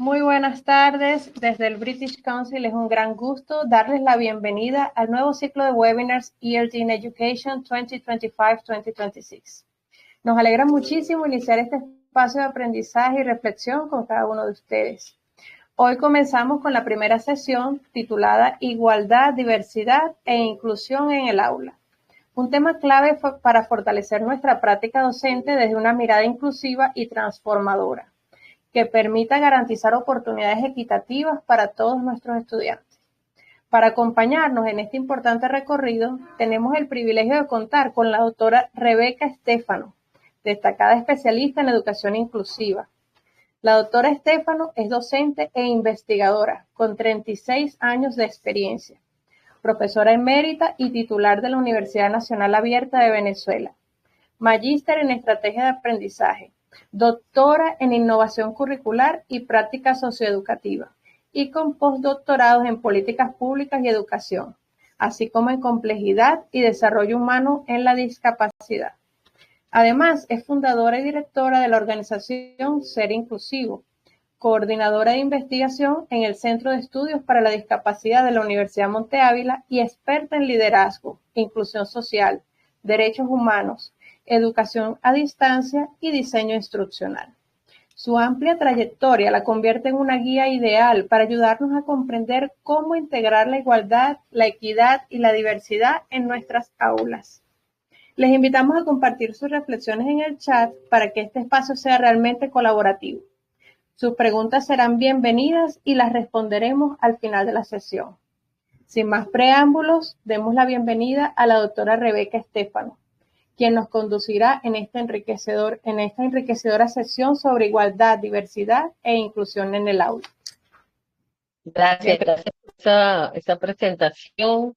Muy buenas tardes. Desde el British Council es un gran gusto darles la bienvenida al nuevo ciclo de webinars ERG in Education 2025-2026. Nos alegra muchísimo iniciar este espacio de aprendizaje y reflexión con cada uno de ustedes. Hoy comenzamos con la primera sesión titulada Igualdad, Diversidad e Inclusión en el aula. Un tema clave para fortalecer nuestra práctica docente desde una mirada inclusiva y transformadora, que permita garantizar oportunidades equitativas para todos nuestros estudiantes. Para acompañarnos en este importante recorrido, tenemos el privilegio de contar con la doctora Rebeca Estefano, destacada especialista en educación inclusiva. La doctora Estefano es docente e investigadora, con 36 años de experiencia, profesora emérita y titular de la Universidad Nacional Abierta de Venezuela, magíster en estrategia de aprendizaje, doctora en innovación curricular y práctica socioeducativa, y con postdoctorados en políticas públicas y educación, así como en complejidad y desarrollo humano en la discapacidad. Además, es fundadora y directora de la organización Ser Inclusivo, coordinadora de investigación en el Centro de Estudios para la Discapacidad de la Universidad Monte Ávila y experta en liderazgo, inclusión social, derechos humanos, educación a distancia y diseño instruccional. Su amplia trayectoria la convierte en una guía ideal para ayudarnos a comprender cómo integrar la igualdad, la equidad y la diversidad en nuestras aulas. Les invitamos a compartir sus reflexiones en el chat para que este espacio sea realmente colaborativo. Sus preguntas serán bienvenidas y las responderemos al final de la sesión. Sin más preámbulos, demos la bienvenida a la doctora Rebeca Estefano, quien nos conducirá en esta enriquecedora sesión sobre igualdad, diversidad e inclusión en el aula. Gracias por esa presentación.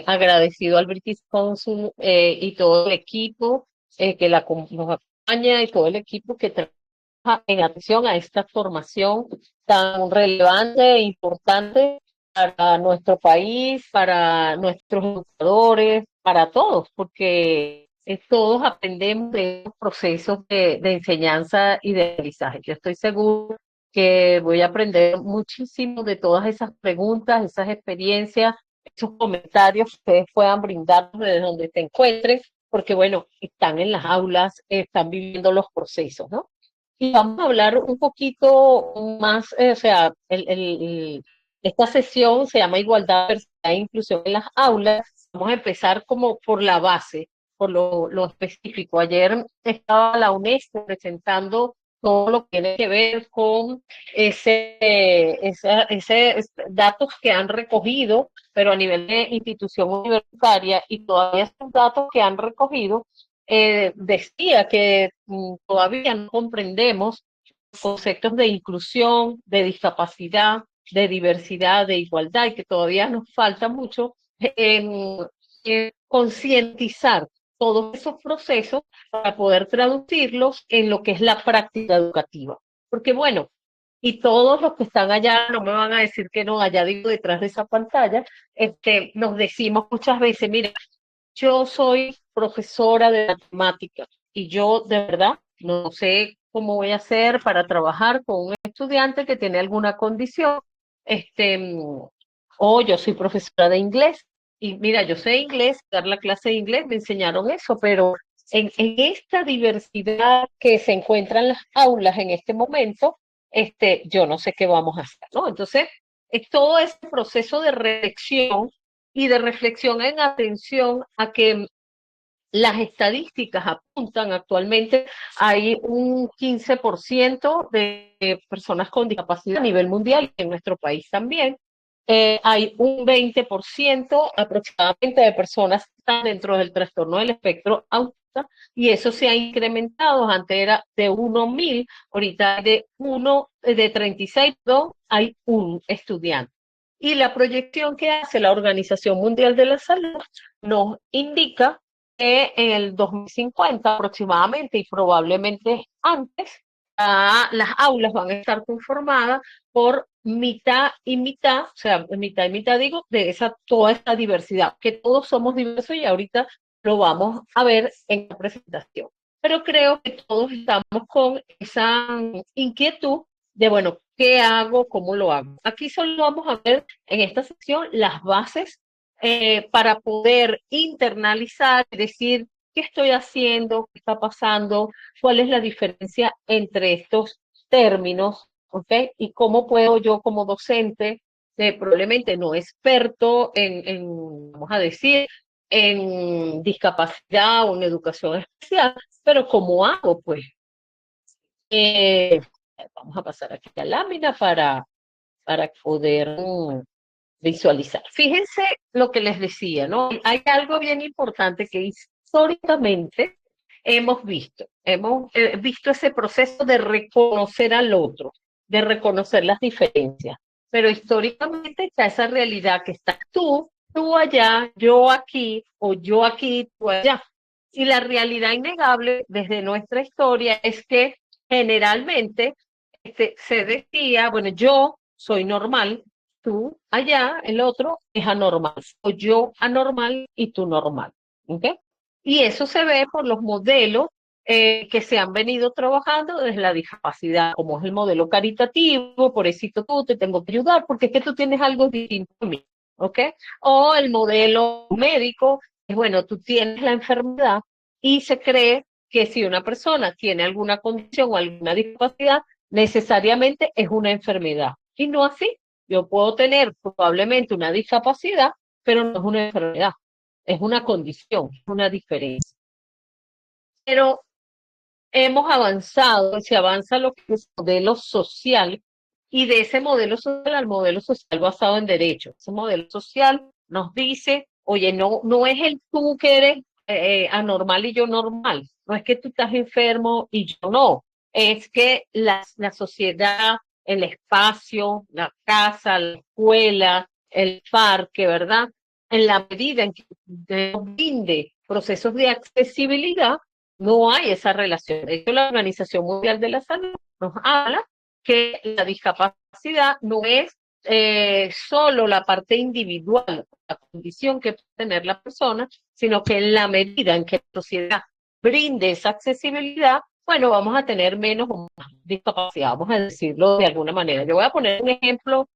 Agradecido al British Council y todo el equipo que nos acompaña y todo el equipo que trabaja en atención a esta formación tan relevante e importante para nuestro país, para nuestros educadores, para todos, porque todos aprendemos de los procesos de enseñanza y de aprendizaje. Yo estoy segura que voy a aprender muchísimo de todas esas preguntas, esas experiencias, esos comentarios que ustedes puedan brindar desde donde se encuentren, porque bueno, están en las aulas, están viviendo los procesos, ¿no? Y vamos a hablar un poquito más, esta sesión se llama Igualdad, Diversidad e Inclusión en las aulas. Vamos a empezar como por la base, por lo específico. Ayer estaba la UNESCO presentando todo lo que tiene que ver con datos que han recogido, pero a nivel de institución universitaria, y todavía esos datos que han recogido, decía que todavía no comprendemos conceptos de inclusión, de discapacidad, de diversidad, de igualdad, y que todavía nos falta mucho concientizar todos esos procesos para poder traducirlos en lo que es la práctica educativa. Porque bueno, y todos los que están allá, no me van a decir que no, allá digo detrás de esa pantalla, nos decimos muchas veces, mira, yo soy profesora de matemáticas y yo de verdad no sé cómo voy a hacer para trabajar con un estudiante que tiene alguna condición, o yo soy profesora de inglés y mira, yo sé inglés, dar la clase de inglés, me enseñaron eso, pero en esta diversidad que se encuentra en las aulas en este momento, yo no sé qué vamos a hacer, ¿no? Entonces, es todo ese proceso de reflexión y de reflexión en atención a que las estadísticas apuntan actualmente, hay un 15% de personas con discapacidad a nivel mundial, y en nuestro país también. Hay un 20% aproximadamente de personas que están dentro del trastorno del espectro autista, y eso se ha incrementado. Antes era de 1.000, ahorita de 36, hay un estudiante. Y la proyección que hace la Organización Mundial de la Salud nos indica que en el 2050 aproximadamente, y probablemente antes, las aulas van a estar conformadas por mitad y mitad, o sea, mitad y mitad digo, de toda esta diversidad, que todos somos diversos, y ahorita lo vamos a ver en la presentación. Pero creo que todos estamos con esa inquietud de, bueno, ¿Qué hago? ¿Cómo lo hago? Aquí solo vamos a ver en esta sección las bases para poder internalizar, es decir, qué estoy haciendo, qué está pasando, cuál es la diferencia entre estos términos, ¿ok? Y cómo puedo yo como docente, probablemente no experto vamos a decir, en discapacidad o en educación especial, pero ¿cómo hago? Pues eh, vamos a pasar aquí a la lámina para poder visualizar. Fíjense lo que les decía, ¿no? Hay algo bien importante que históricamente hemos visto. Hemos visto ese proceso de reconocer al otro, de reconocer las diferencias. Pero históricamente está esa realidad que estás tú allá, yo aquí, tú allá. Y la realidad innegable desde nuestra historia es que generalmente se decía, bueno, yo soy normal, tú allá, el otro es anormal, o yo anormal y tú normal. ¿Ok? Y eso se ve por los modelos que se han venido trabajando desde la discapacidad, como es el modelo caritativo, pobrecito tú, te tengo que ayudar, porque es que tú tienes algo distinto a mí. ¿Ok? O el modelo médico, es bueno, tú tienes la enfermedad y se cree que si una persona tiene alguna condición o alguna discapacidad, necesariamente es una enfermedad. Y no así. Yo puedo tener probablemente una discapacidad, pero no es una enfermedad, es una condición, es una diferencia. Pero hemos avanzado, se avanza lo que es modelo social, y de ese modelo social al modelo social basado en derechos. Ese modelo social nos dice, oye, no es el tú que eres anormal y yo normal, no es que tú estás enfermo y yo no, es que la sociedad, el espacio, la casa, la escuela, el parque, ¿verdad? En la medida en que nos brinde procesos de accesibilidad, no hay esa relación. De hecho, la Organización Mundial de la Salud nos habla que la discapacidad no es solo la parte individual, la condición que puede tener la persona, sino que en la medida en que la sociedad brinde esa accesibilidad, bueno, vamos a tener menos o más discapacidad, vamos a decirlo de alguna manera. Yo voy a poner un ejemplo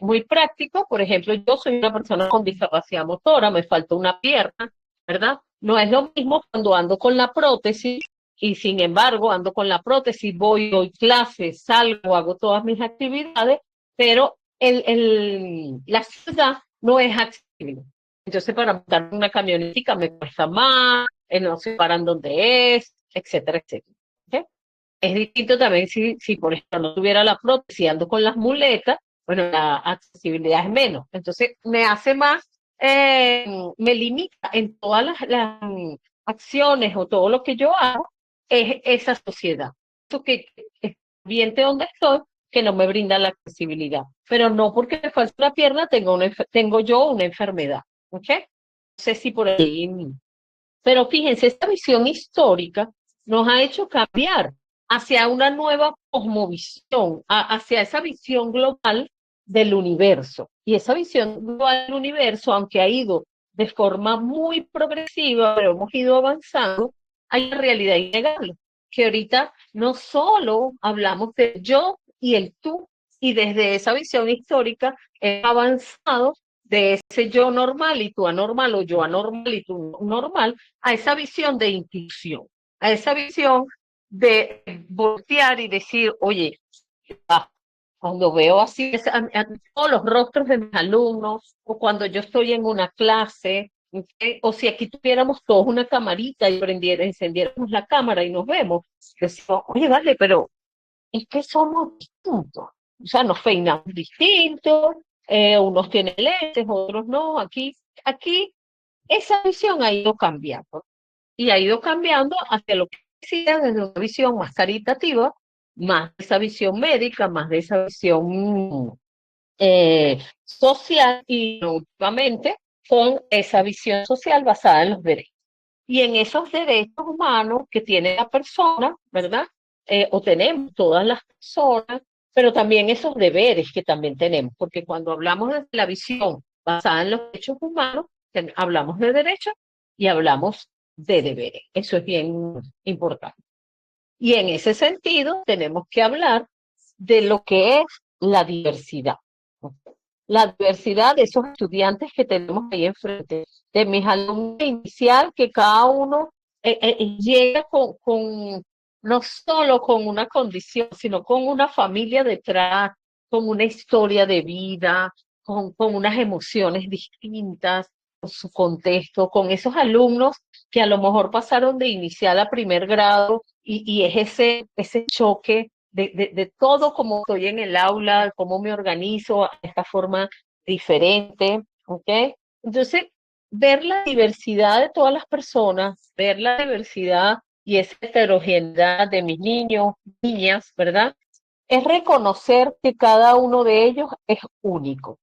muy práctico. Por ejemplo, yo soy una persona con discapacidad motora, me falta una pierna, ¿verdad? No es lo mismo cuando ando con la prótesis y sin embargo ando con la prótesis, voy, doy clases, salgo, hago todas mis actividades, pero la ciudad no es accesible. Entonces para montar una camionetica me cuesta más, no sé paran dónde es, etcétera, etcétera. ¿Okay? Es distinto también si, por ejemplo, no tuviera la prótesis, ando con las muletas, bueno, la accesibilidad es menos. Entonces, me hace más, me limita en todas las acciones o todo lo que yo hago, es esa sociedad. Eso que es ambiente donde estoy, que no me brinda la accesibilidad. Pero no porque me falta una pierna, tengo yo una enfermedad. ¿Ok? No sé si por ahí. Pero fíjense, esta visión histórica nos ha hecho cambiar hacia una nueva cosmovisión, hacia esa visión global del universo. Y esa visión global del universo, aunque ha ido de forma muy progresiva, pero hemos ido avanzando, hay una realidad innegable, que ahorita no solo hablamos de yo y el tú, y desde esa visión histórica hemos avanzado de ese yo normal y tú anormal, o yo anormal y tú normal, a esa visión de inclusión, a esa visión de voltear y decir, oye, cuando veo así a todos los rostros de mis alumnos, o cuando yo estoy en una clase, ¿okay? O si aquí tuviéramos todos una camarita y encendiéramos la cámara y nos vemos, decimos, oye, vale, pero es que somos distintos. O sea, nos peinamos distintos, unos tienen lentes, otros no. Aquí esa visión ha ido cambiando y ha ido cambiando hacia lo que decía desde una visión más caritativa, más de esa visión médica, más de esa visión social y últimamente con esa visión social basada en los derechos. Y en esos derechos humanos que tiene la persona, ¿verdad? O tenemos todas las personas, pero también esos deberes que también tenemos, porque cuando hablamos de la visión basada en los derechos humanos, hablamos de derechos y hablamos de deberes. Eso es bien importante. Y en ese sentido, tenemos que hablar de lo que es la diversidad. La diversidad de esos estudiantes que tenemos ahí enfrente, de mis alumnos inicial, que cada uno llega no solo con una condición, sino con una familia detrás, con una historia de vida, con unas emociones distintas, con su contexto, con esos alumnos que a lo mejor pasaron de inicial a primer grado y es ese choque de todo como estoy en el aula, cómo me organizo de esta forma diferente, ¿ok? Entonces, ver la diversidad de todas las personas, ver la diversidad y esa heterogeneidad de mis niños, niñas, ¿verdad? Es reconocer que cada uno de ellos es único,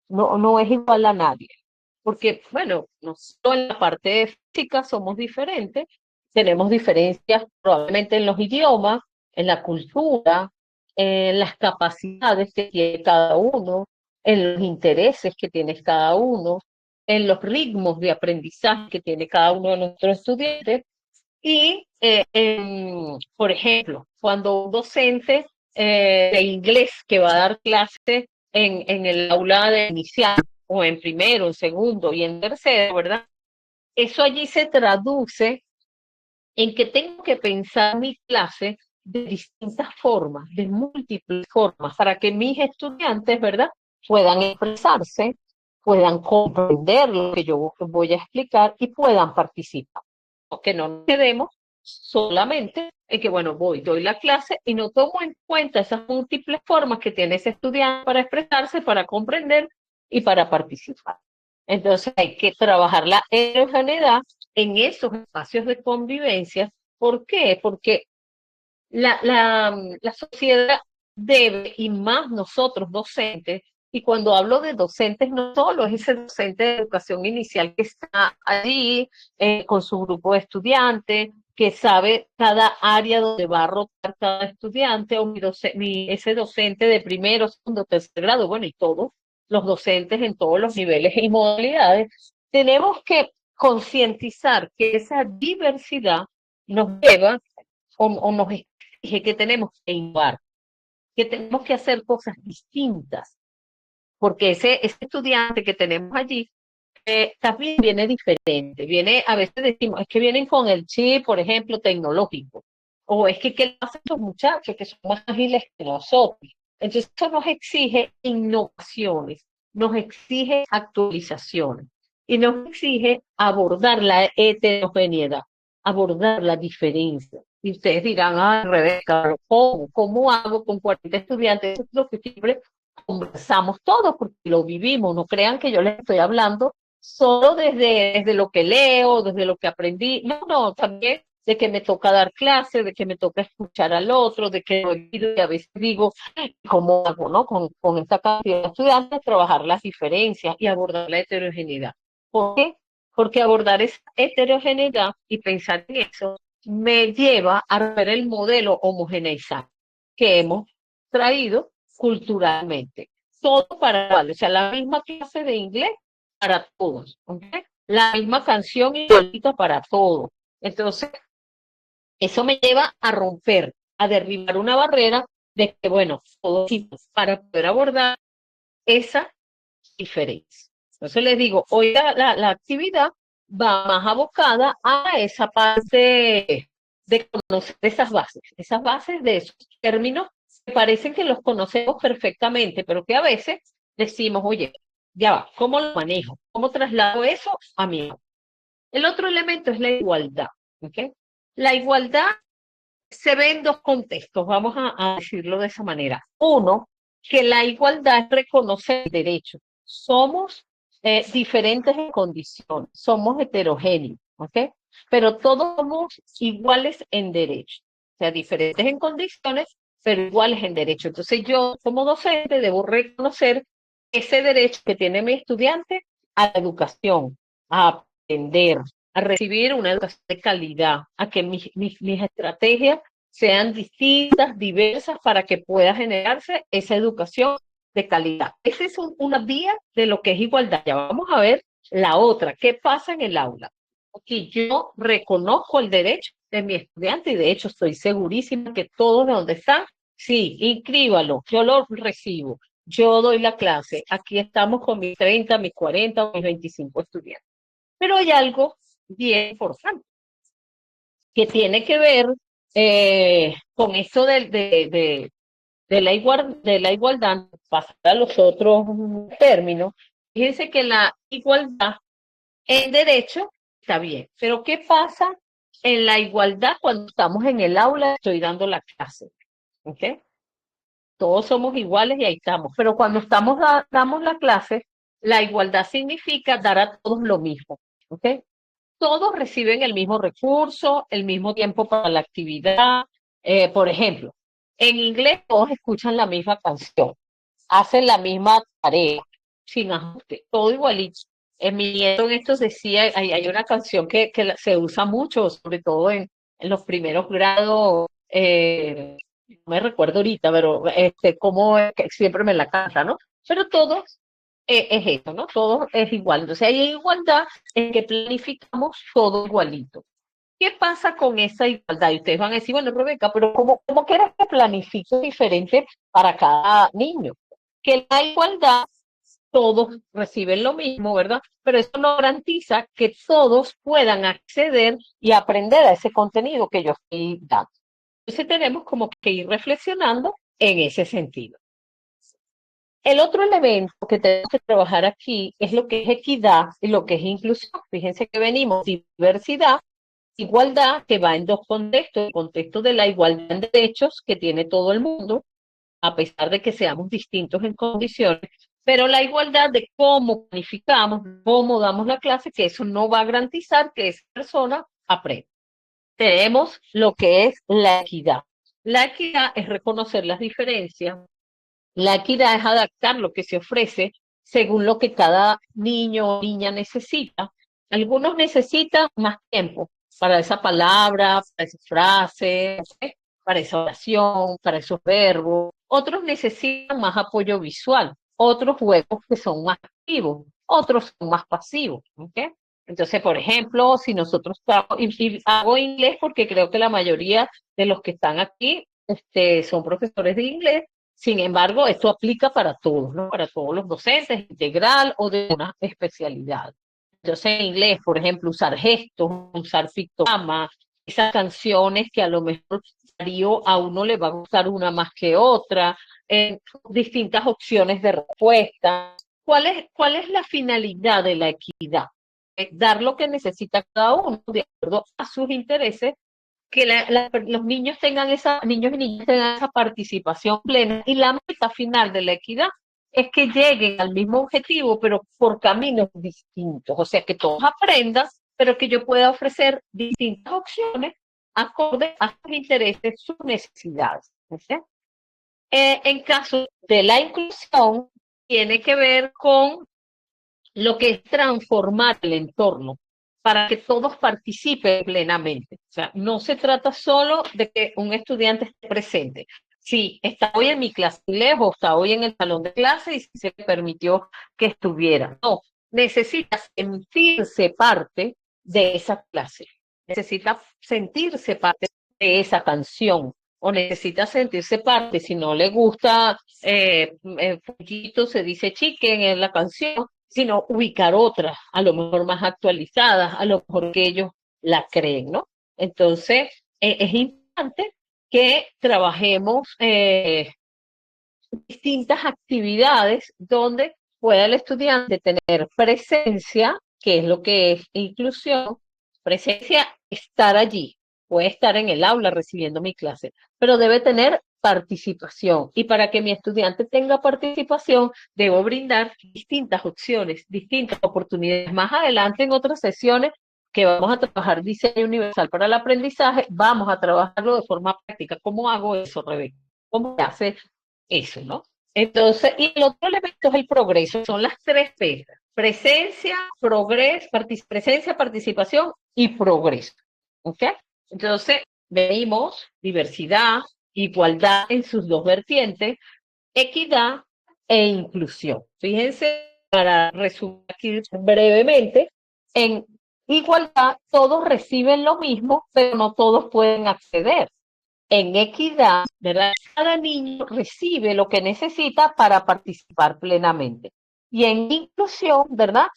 no es igual a nadie. Porque, bueno, no solo en la parte de física somos diferentes, tenemos diferencias probablemente en los idiomas, en la cultura, en las capacidades que tiene cada uno, en los intereses que tiene cada uno, en los ritmos de aprendizaje que tiene cada uno de nuestros estudiantes. Y, por ejemplo, cuando un docente de inglés que va a dar clase en el aula de inicial, o en primero, en segundo y en tercero, ¿verdad? Eso allí se traduce en que tengo que pensar mi clase de distintas formas, de múltiples formas, para que mis estudiantes, ¿verdad?, puedan expresarse, puedan comprender lo que yo voy a explicar y puedan participar. Que no nos quedemos solamente en que, bueno, doy la clase y no tomo en cuenta esas múltiples formas que tiene ese estudiante para expresarse, para comprender y para participar. Entonces hay que trabajar la heterogeneidad en esos espacios de convivencia. ¿Por qué? Porque la sociedad debe, y más nosotros docentes, y cuando hablo de docentes, no solo es ese docente de educación inicial que está allí con su grupo de estudiantes, que sabe cada área donde va a rotar cada estudiante, o ese docente de primero, segundo, tercer grado, bueno, y todos los docentes en todos los niveles y modalidades, tenemos que concientizar que esa diversidad nos lleva o nos exige que tenemos que innovar, que tenemos que hacer cosas distintas, porque ese estudiante que tenemos allí también viene diferente, viene, a veces decimos, es que vienen con el chip, por ejemplo, tecnológico, o es que ¿qué hacen estos muchachos que son más ágiles que nosotros? Entonces, eso nos exige innovaciones, nos exige actualizaciones y nos exige abordar la heterogeneidad, abordar la diferencia. Y ustedes dirán, ah, Rebeca, ¿cómo? ¿Cómo hago con 40 estudiantes? Eso es lo que siempre conversamos todos porque lo vivimos. No crean que yo les estoy hablando solo desde lo que leo, desde lo que aprendí. No, no, también de que me toca dar clases, de que me toca escuchar al otro, de que y a veces digo, ¿cómo hago, no? Con esta cantidad de estudiantes, trabajar las diferencias y abordar la heterogeneidad. ¿Por qué? Porque abordar esa heterogeneidad y pensar en eso me lleva a ver el modelo homogeneizado que hemos traído culturalmente. Todo para igual, o sea, la misma clase de inglés para todos, ¿ok? La misma canción igualita para todos. Entonces, eso me lleva a romper, a derribar una barrera de que, bueno, todos para poder abordar esa diferencia. Entonces les digo, hoy la actividad va más abocada a esa parte de conocer esas bases de esos términos que parecen que los conocemos perfectamente, pero que a veces decimos, oye, ya va, ¿cómo lo manejo? ¿Cómo traslado eso a mí? El otro elemento es la igualdad. ¿Okay? La igualdad se ve en dos contextos, vamos a decirlo de esa manera. Uno, que la igualdad es reconocer el derecho. Somos diferentes en condiciones, somos heterogéneos, ¿ok? Pero todos somos iguales en derecho. O sea, diferentes en condiciones, pero iguales en derecho. Entonces yo, como docente, debo reconocer ese derecho que tiene mi estudiante a la educación, a aprender, a recibir una educación de calidad, a que mis estrategias sean distintas, diversas, para que pueda generarse esa educación de calidad. Esa es una vía de lo que es igualdad. Ya vamos a ver la otra. ¿Qué pasa en el aula? Aquí yo reconozco el derecho de mi estudiante y de hecho estoy segurísima que todos de donde están, sí, inscríbalo, yo lo recibo, yo doy la clase, aquí estamos con mis 30, mis 40 o mis 25 estudiantes. Pero hay algo bien importante que tiene que ver con esto de la igualdad, pasar a los otros términos. Fíjense que la igualdad en derecho está bien, pero ¿qué pasa en la igualdad cuando estamos en el aula? Estoy dando la clase, ¿ok? Todos somos iguales y ahí estamos, pero cuando damos la clase, la igualdad significa dar a todos lo mismo, ¿ok? Todos reciben el mismo recurso, el mismo tiempo para la actividad. Por ejemplo, en inglés todos escuchan la misma canción, hacen la misma tarea, sin ajuste, todo igualito. En mi nieto en estos decía, hay una canción que se usa mucho, sobre todo en los primeros grados, no me recuerdo ahorita, pero como que siempre me la canta, ¿no? Pero todos es eso, ¿no? Todo es igual. Entonces hay igualdad en que planificamos todo igualito. ¿Qué pasa con esa igualdad? Y ustedes van a decir, bueno, Rebeca, pero ¿cómo quieres que planifique diferente para cada niño? Que la igualdad, todos reciben lo mismo, ¿verdad? Pero eso no garantiza que todos puedan acceder y aprender a ese contenido que yo estoy dando. Entonces tenemos como que ir reflexionando en ese sentido. El otro elemento que tenemos que trabajar aquí es lo que es equidad y lo que es inclusión. Fíjense que venimos de diversidad, igualdad, que va en dos contextos. El contexto de la igualdad en derechos que tiene todo el mundo, a pesar de que seamos distintos en condiciones, pero la igualdad de cómo planificamos, cómo damos la clase, que eso no va a garantizar que esa persona aprenda. Tenemos lo que es la equidad. La equidad es reconocer las diferencias. La equidad es adaptar lo que se ofrece según lo que cada niño o niña necesita. Algunos necesitan más tiempo para esa palabra, para esa frase, ¿sí? Para esa oración, para esos verbos. Otros necesitan más apoyo visual, otros juegos que son más activos, otros son más pasivos. ¿Ok? Entonces, por ejemplo, si nosotros y hago inglés porque creo que la mayoría de los que están aquí son profesores de inglés. Sin embargo, esto aplica para todos, ¿no? Para todos los docentes, integral o de una especialidad. Entonces, en inglés, por ejemplo, usar gestos, usar pictogramas, esas canciones que a lo mejor a uno le va a gustar una más que otra, distintas opciones de respuesta. ¿Cuál es la finalidad de la equidad? Es dar lo que necesita cada uno de acuerdo a sus intereses, que los niños niños y niñas tengan esa participación plena, y la meta final de la equidad es que lleguen al mismo objetivo, pero por caminos distintos. O sea, que todos aprendan, pero que yo pueda ofrecer distintas opciones acorde a sus intereses, sus necesidades. ¿Sí? En caso de la inclusión, tiene que ver con lo que es transformar el entorno para que todos participen plenamente. O sea, no se trata solo de que un estudiante esté presente. Sí, está hoy en mi clase de inglés o está hoy en el salón de clase y se le permitió que estuviera. No, necesita sentirse parte de esa clase. Necesita sentirse parte de esa canción o necesita sentirse parte. Si no le gusta, pollito se dice chicken en la canción, sino ubicar otras, a lo mejor más actualizadas, a lo mejor que ellos la creen, ¿no? Entonces, es importante que trabajemos distintas actividades donde pueda el estudiante tener presencia, que es lo que es inclusión, presencia, estar allí, puede estar en el aula recibiendo mi clase, pero debe tener participación. Y para que mi estudiante tenga participación, debo brindar distintas opciones, distintas oportunidades. Más adelante en otras sesiones que vamos a trabajar diseño universal para el aprendizaje, vamos a trabajarlo de forma práctica. ¿Cómo hago eso, Rebeca? ¿Cómo se hace eso, ¿no? Entonces, y el otro elemento es el progreso, son las tres P: presencia, presencia, participación y progreso. ¿Ok? Entonces, venimos diversidad, igualdad en sus dos vertientes, equidad e inclusión. Fíjense, para resumir aquí brevemente, en Igualdad, todos reciben lo mismo, pero no todos pueden acceder. En equidad, ¿verdad? Cada niño recibe lo que necesita para participar plenamente. Y en inclusión, ¿verdad?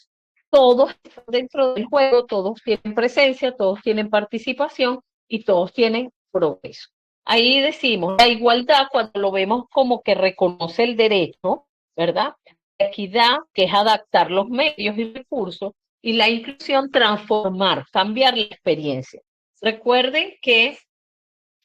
Todos están dentro del juego, todos tienen presencia, todos tienen participación y todos tienen progreso. Ahí decimos, la igualdad cuando lo vemos como que reconoce el derecho, ¿verdad? La equidad, que es adaptar los medios y recursos, y la inclusión, transformar, cambiar la experiencia. Recuerden que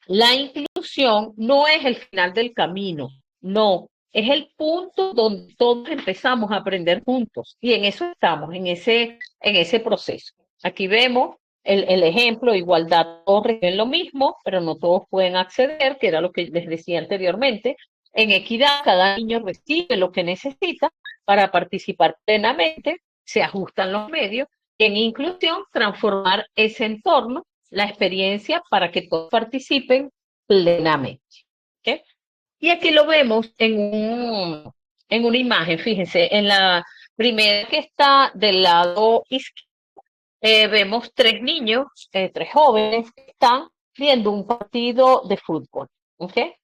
la inclusión no es el final del camino, no, es el punto donde todos empezamos a aprender juntos y en eso estamos, en ese proceso. Aquí vemos el ejemplo, igualdad, todos reciben lo mismo, pero no todos pueden acceder, que era lo que les decía anteriormente. En equidad, cada niño recibe lo que necesita para participar plenamente, se ajustan los medios, y en inclusión, transformar ese entorno, la experiencia, para que todos participen plenamente. ¿Okay? Y aquí lo vemos en una imagen, fíjense, en la primera que está del lado izquierdo, vemos tres niños, tres jóvenes que están viendo un partido de fútbol. ¿Okay?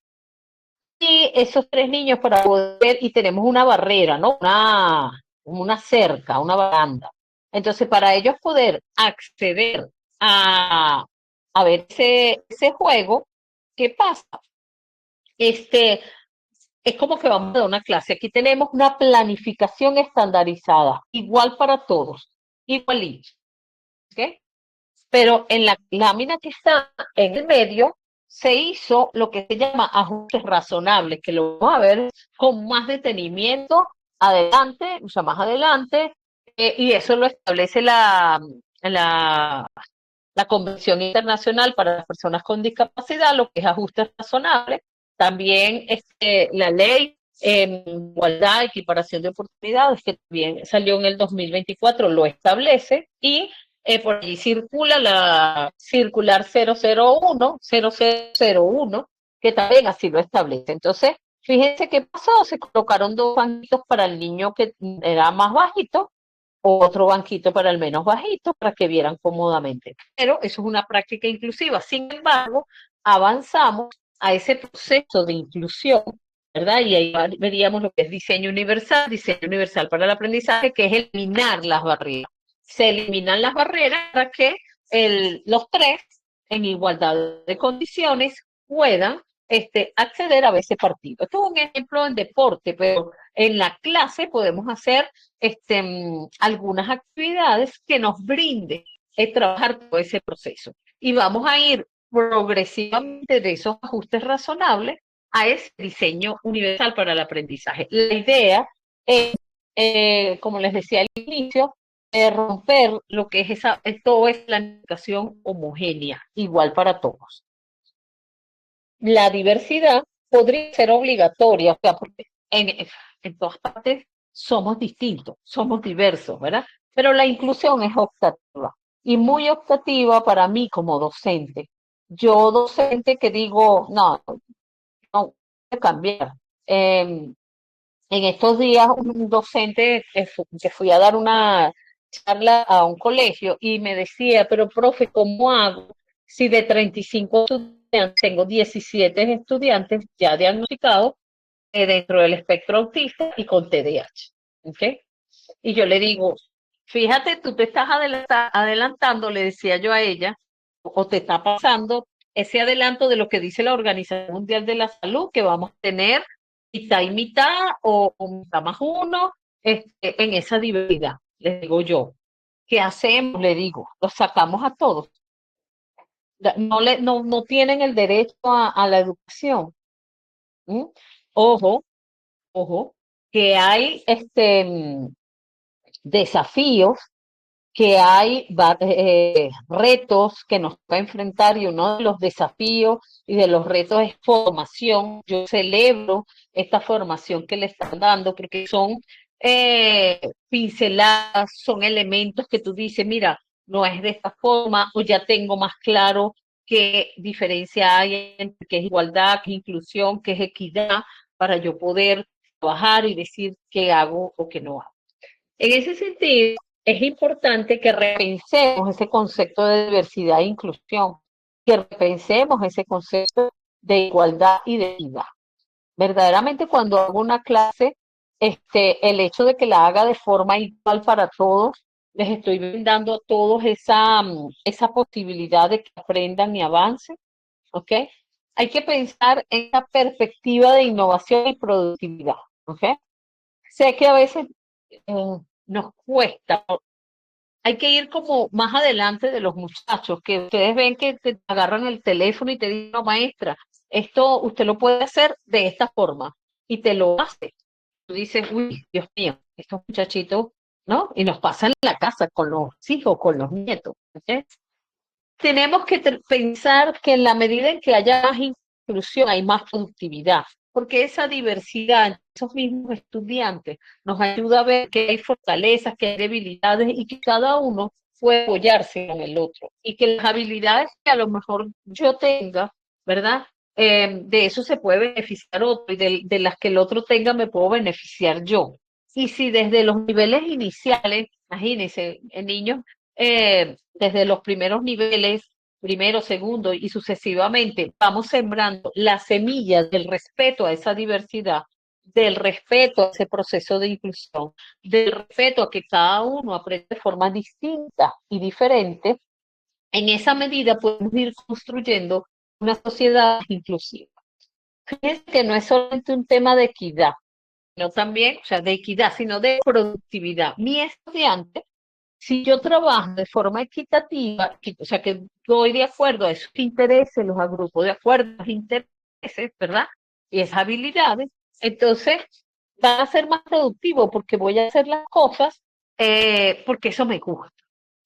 Y esos tres niños para poder ver, y tenemos una barrera, ¿no? Una cerca, una baranda. Entonces, para ellos poder acceder a ver ese juego, ¿qué pasa? Este, es como que vamos a dar una clase. Aquí tenemos una planificación estandarizada, igual para todos, igualito. ¿Okay? Pero en la lámina que está en el medio se hizo lo que se llama ajustes razonables, que lo vamos a ver con más detenimiento adelante, o sea, más adelante, y eso lo establece la, la Convención Internacional para las Personas con Discapacidad, lo que es ajustes razonables. También la ley igualdad, equiparación de oportunidades, que también salió en el 2024, lo establece, y por allí circula la circular 001, que también así lo establece. Entonces, fíjense qué pasó, se colocaron dos banquitos para el niño que era más bajito, otro banquito para el menos bajito, para que vieran cómodamente. Pero eso es una práctica inclusiva. Sin embargo, avanzamos a ese proceso de inclusión, ¿verdad? Y ahí veríamos lo que es diseño universal para el aprendizaje, que es eliminar las barreras. Se eliminan las barreras para que los tres, en igualdad de condiciones, puedan acceder a ese partido. Esto es un ejemplo en deporte, pero en la clase podemos hacer algunas actividades que nos brinden trabajar todo ese proceso. Y vamos a ir progresivamente de esos ajustes razonables a ese diseño universal para el aprendizaje. La idea es, como les decía al inicio, romper lo que es todo es la educación homogénea, igual para todos. La diversidad podría ser obligatoria, o sea, porque en todas partes somos distintos, somos diversos, ¿verdad? Pero la inclusión es optativa y muy optativa para mí como docente. Yo docente que digo, no, no, voy a cambiar. En estos días un docente que fui a dar una charla a un colegio y me decía, pero profe, ¿cómo hago si de 35 estudiantes tengo 17 estudiantes ya diagnosticados dentro del espectro autista y con TDAH? ¿Okay? Y yo le digo, fíjate, tú te estás adelantando, le decía yo a ella, o te está pasando ese adelanto de lo que dice la Organización Mundial de la Salud, que vamos a tener mitad y mitad o mitad más uno en esa diversidad, le digo yo. ¿Qué hacemos? Le digo, los sacamos a todos. No tienen el derecho a la educación. ¿Mm? Ojo, ojo, que hay desafíos, que hay retos que nos va a enfrentar, y uno de los desafíos y de los retos es formación. Yo celebro esta formación que le están dando porque son pinceladas, son elementos que tú dices, mira, no es de esta forma, o ya tengo más claro qué diferencia hay entre qué es igualdad, qué es inclusión, qué es equidad, para yo poder trabajar y decir qué hago o qué no hago. En ese sentido, es importante que repensemos ese concepto de diversidad e inclusión, que repensemos ese concepto de igualdad y de equidad. Verdaderamente cuando hago una clase, el hecho de que la haga de forma igual para todos, les estoy brindando a todos esa posibilidad de que aprendan y avancen, ¿ok? Hay que pensar en esa perspectiva de innovación y productividad, ¿ok? Sé que a veces nos cuesta, hay que ir como más adelante de los muchachos, que ustedes ven que te agarran el teléfono y te dicen, no, maestra, esto usted lo puede hacer de esta forma, y te lo hace. Tú dices, uy, Dios mío, estos muchachitos, ¿no? Y nos pasa en la casa con los hijos, con los nietos. ¿Ok? Tenemos que pensar que en la medida en que haya más inclusión, hay más productividad, porque esa diversidad en esos mismos estudiantes nos ayuda a ver que hay fortalezas, que hay debilidades y que cada uno puede apoyarse en el otro. Y que las habilidades que a lo mejor yo tenga, ¿verdad? De eso se puede beneficiar otro y de las que el otro tenga me puedo beneficiar yo. Y si desde los niveles iniciales, imagínense, en niños desde los primeros niveles, primero, segundo y sucesivamente, vamos sembrando la semilla del respeto a esa diversidad, del respeto a ese proceso de inclusión, del respeto a que cada uno aprende de forma distinta y diferente, en esa medida podemos ir construyendo una sociedad inclusiva. Fíjense que no es solamente un tema de equidad, sino también, o sea, de equidad, sino de productividad. Mi estudiante si yo trabajo de forma equitativa, o sea, que voy de acuerdo a esos intereses, los agrupo de acuerdo a esos intereses, ¿verdad? Y esas habilidades, entonces va a ser más productivo porque voy a hacer las cosas porque eso me gusta.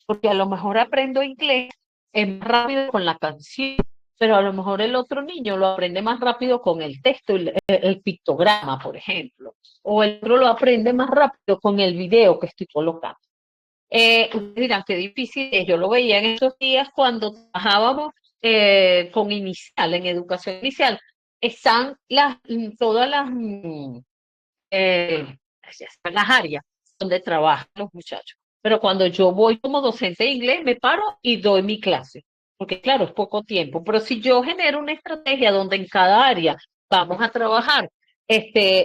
Porque a lo mejor aprendo inglés más rápido con la canción, pero a lo mejor el otro niño lo aprende más rápido con el texto, el pictograma, por ejemplo. O el otro lo aprende más rápido con el video que estoy colocando. Ustedes dirán qué difícil es. Yo lo veía en esos días cuando trabajábamos con inicial, en educación inicial. Están todas eh, las áreas donde trabajan los muchachos. Pero cuando yo voy como docente de inglés, me paro y doy mi clase. Porque claro, es poco tiempo. Pero si yo genero una estrategia donde en cada área vamos a trabajar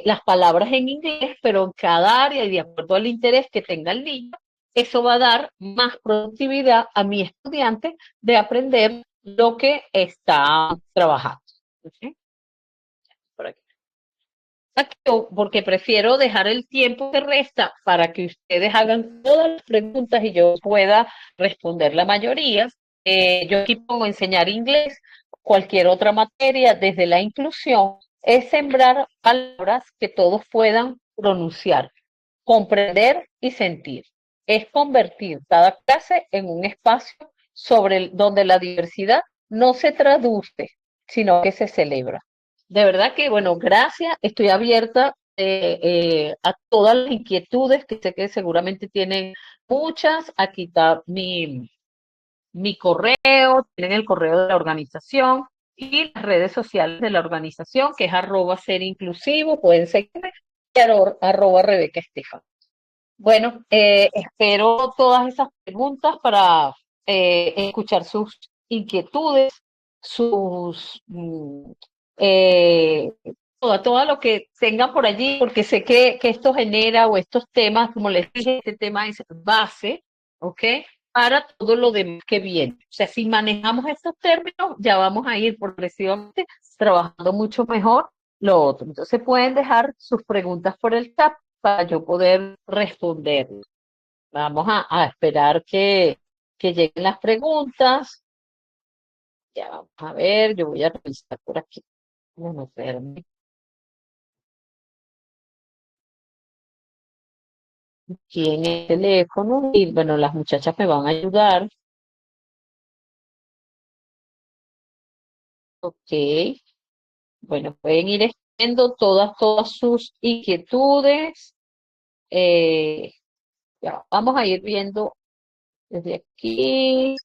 las palabras en inglés, pero en cada área y de acuerdo al interés que tenga el niño, eso va a dar más productividad a mi estudiante de aprender lo que está trabajando. ¿Ok? Por aquí. Porque prefiero dejar el tiempo que resta para que ustedes hagan todas las preguntas y yo pueda responder la mayoría. Yo aquí pongo enseñar inglés, cualquier otra materia, desde la inclusión, es sembrar palabras que todos puedan pronunciar, comprender y sentir. Es convertir cada clase en un espacio donde la diversidad no se traduce, sino que se celebra. De verdad que, bueno, gracias. Estoy abierta a todas las inquietudes que sé que seguramente tienen muchas. Aquí está mi correo, tienen el correo de la organización y las redes sociales de la organización, que es @ser inclusivo, pueden seguirme, y @Rebeca Estefan. Bueno, espero todas esas preguntas para escuchar sus inquietudes, sus eh, todo lo que tengan por allí, porque sé que esto genera o estos temas, como les dije, este tema es base, ¿ok? Para todo lo demás que viene. O sea, si manejamos estos términos, ya vamos a ir progresivamente trabajando mucho mejor lo otro. Entonces pueden dejar sus preguntas por el chat para yo poder responder. Vamos a esperar que lleguen las preguntas. Ya vamos a ver, yo voy a revisar por aquí. Bueno, espérame. Aquí en el teléfono y bueno, las muchachas me van a ayudar. Ok, bueno, pueden ir escribiendo todas sus inquietudes. Eh, ya, vamos a ir viendo desde aquí.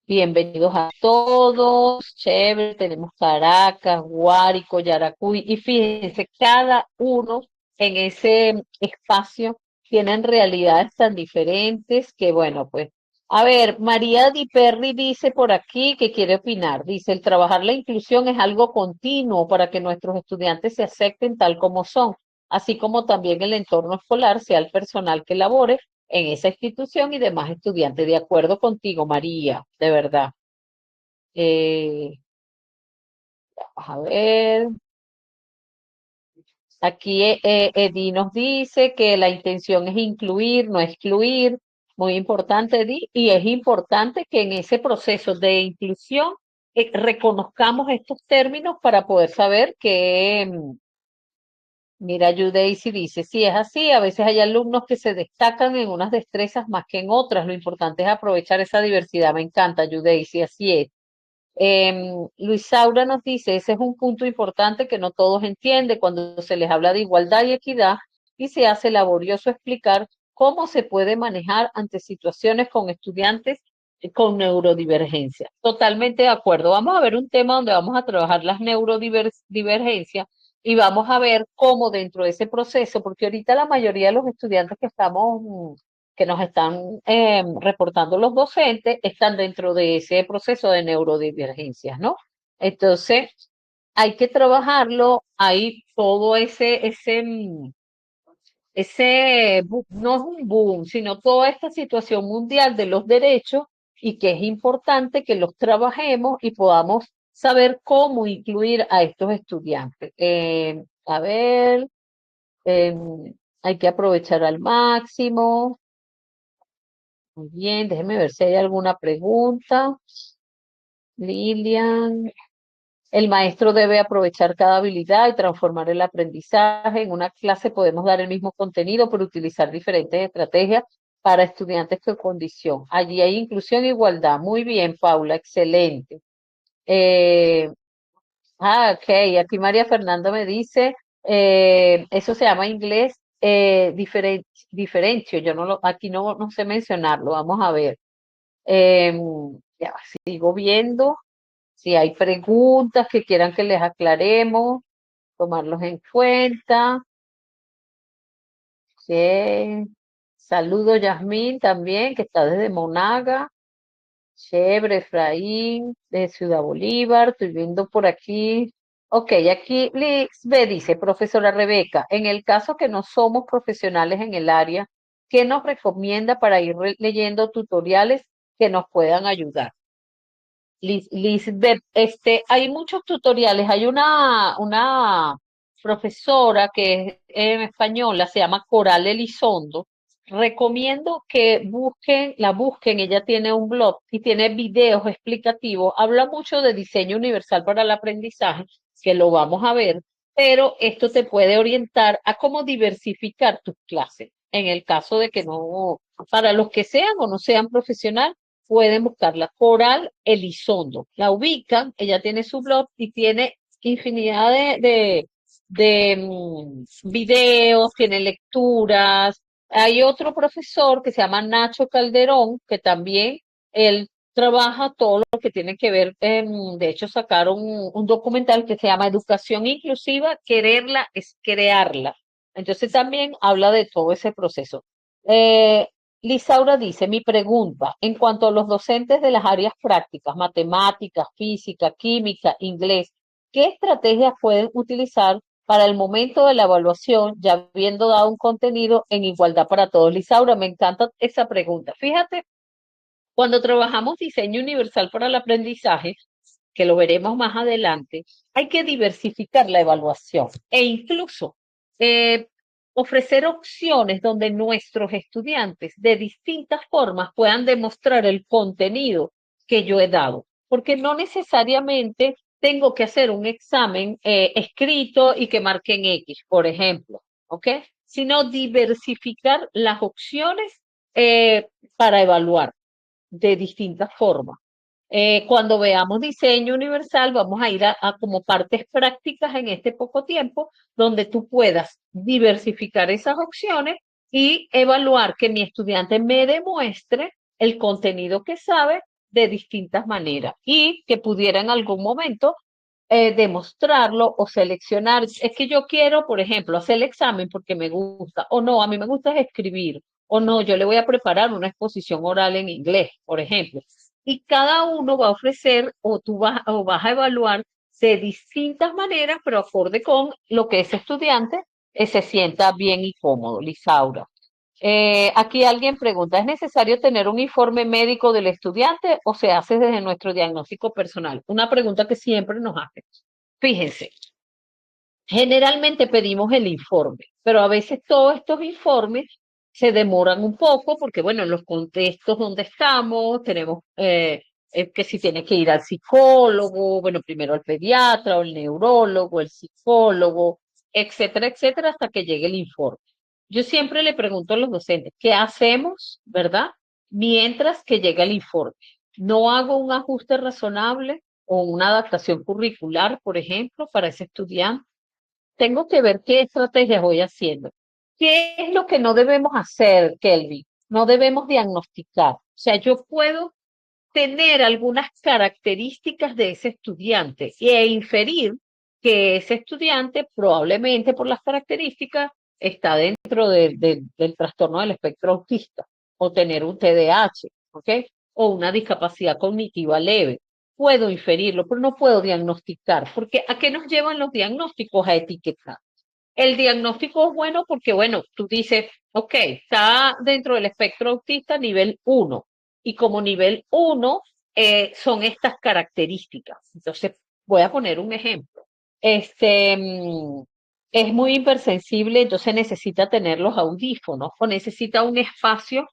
Bienvenidos a todos, chévere, tenemos Caracas, Guárico, Yaracuy, y fíjense, cada uno en ese espacio tienen realidades tan diferentes que, bueno, pues, a ver, María Di Perri dice por aquí que quiere opinar. Dice, el trabajar la inclusión es algo continuo para que nuestros estudiantes se acepten tal como son, así como también el entorno escolar, sea el personal que labore en esa institución y demás estudiantes. De acuerdo contigo, María, de verdad. Eh, a ver. Aquí Edi nos dice que la intención es incluir, no excluir. Muy importante, Edi. Y es importante que en ese proceso de inclusión reconozcamos estos términos para poder saber que, mira, Yudeisi dice, sí es así, a veces hay alumnos que se destacan en unas destrezas más que en otras. Lo importante es aprovechar esa diversidad. Me encanta, Yudeisi, así es. Luis Saura nos dice, ese es un punto importante que no todos entienden cuando se les habla de igualdad y equidad y se hace laborioso explicar cómo se puede manejar ante situaciones con estudiantes con neurodivergencia. Totalmente de acuerdo. Vamos a ver un tema donde vamos a trabajar las neurodivergencias y vamos a ver cómo dentro de ese proceso, porque ahorita la mayoría de los estudiantes que nos están reportando los docentes, están dentro de ese proceso de neurodivergencias, ¿no? Entonces, hay que trabajarlo, hay todo no es un boom, sino toda esta situación mundial de los derechos y que es importante que los trabajemos y podamos saber cómo incluir a estos estudiantes. A ver, hay que aprovechar al máximo. Muy bien, déjeme ver si hay alguna pregunta. Lilian, el maestro debe aprovechar cada habilidad y transformar el aprendizaje. En una clase podemos dar el mismo contenido, pero utilizar diferentes estrategias para estudiantes con condición. Allí hay inclusión e igualdad. Muy bien, Paula, excelente. Eh, ok, aquí María Fernanda me dice, eso se llama inglés diferencio. Yo no aquí no sé mencionarlo, vamos a ver. Em, ya, sigo viendo. Si hay preguntas que quieran que les aclaremos, tomarlos en cuenta. Sí. Saludo Yasmín también, que está desde Monaga. Chévere, Efraín, de Ciudad Bolívar. Estoy viendo por aquí. Ok, aquí Lisbeth dice, profesora Rebeca, en el caso que no somos profesionales en el área, ¿qué nos recomienda para ir leyendo tutoriales que nos puedan ayudar? Lisbeth, hay muchos tutoriales. Hay una profesora que es española, se llama Coral Elizondo. Recomiendo que la busquen. Ella tiene un blog y tiene videos explicativos. Habla mucho de diseño universal para el aprendizaje, que lo vamos a ver, pero esto te puede orientar a cómo diversificar tus clases. En el caso de que no, para los que sean o no sean profesionales, pueden buscarla. Coral Elizondo. La ubican, ella tiene su blog y tiene infinidad de videos, tiene lecturas. Hay otro profesor que se llama Nacho Calderón, que también él trabaja todo lo que tiene que ver, de hecho sacaron un documental que se llama Educación Inclusiva, quererla es crearla. Entonces también habla de todo ese proceso. Eh, Lisaura dice, mi pregunta, en cuanto a los docentes de las áreas prácticas, matemáticas, física, química, inglés, ¿qué estrategias pueden utilizar para el momento de la evaluación, ya habiendo dado un contenido en igualdad para todos? Lisaura, me encanta esa pregunta. Fíjate, cuando trabajamos diseño universal para el aprendizaje, que lo veremos más adelante, hay que diversificar la evaluación e incluso eh, ofrecer opciones donde nuestros estudiantes de distintas formas puedan demostrar el contenido que yo he dado, porque no necesariamente tengo que hacer un examen escrito y que marquen X, por ejemplo, ¿ok? Sino diversificar las opciones para evaluar de distintas formas. Cuando veamos diseño universal, vamos a ir a como partes prácticas en este poco tiempo, donde tú puedas diversificar esas opciones y evaluar que mi estudiante me demuestre el contenido que sabe de distintas maneras y que pudiera en algún momento demostrarlo o seleccionar. Es que yo quiero, por ejemplo, hacer el examen porque me gusta, o no, a mí me gusta es escribir, o no, yo le voy a preparar una exposición oral en inglés, por ejemplo. Y cada uno va a ofrecer, o vas a evaluar de distintas maneras, pero acorde con lo que ese estudiante se sienta bien y cómodo, Lisaura. Aquí alguien pregunta, ¿es necesario tener un informe médico del estudiante o se hace desde nuestro diagnóstico personal? Una pregunta que siempre nos hacen. Fíjense, generalmente pedimos el informe, pero a veces todos estos informes se demoran un poco porque, bueno, en los contextos donde estamos, tenemos que si tiene que ir al psicólogo, bueno, primero al pediatra o el neurólogo, el psicólogo, etcétera, etcétera, hasta que llegue el informe. Yo siempre le pregunto a los docentes, ¿qué hacemos, verdad? Mientras que llega el informe. No hago un ajuste razonable o una adaptación curricular, por ejemplo, para ese estudiante. Tengo que ver qué estrategias voy haciendo. ¿Qué es lo que no debemos hacer, Kelvin? No debemos diagnosticar. O sea, yo puedo tener algunas características de ese estudiante e inferir que ese estudiante probablemente por las características está dentro del trastorno del espectro autista o tener un TDAH, ¿ok? O una discapacidad cognitiva leve. Puedo inferirlo, pero no puedo diagnosticar, porque ¿a qué nos llevan los diagnósticos? A etiquetar. El diagnóstico es bueno porque, bueno, tú dices, ok, está dentro del espectro autista nivel 1 y como nivel 1 son estas características. Entonces, voy a poner un ejemplo. Este, es muy hipersensible, entonces necesita tener los audífonos o necesita un espacio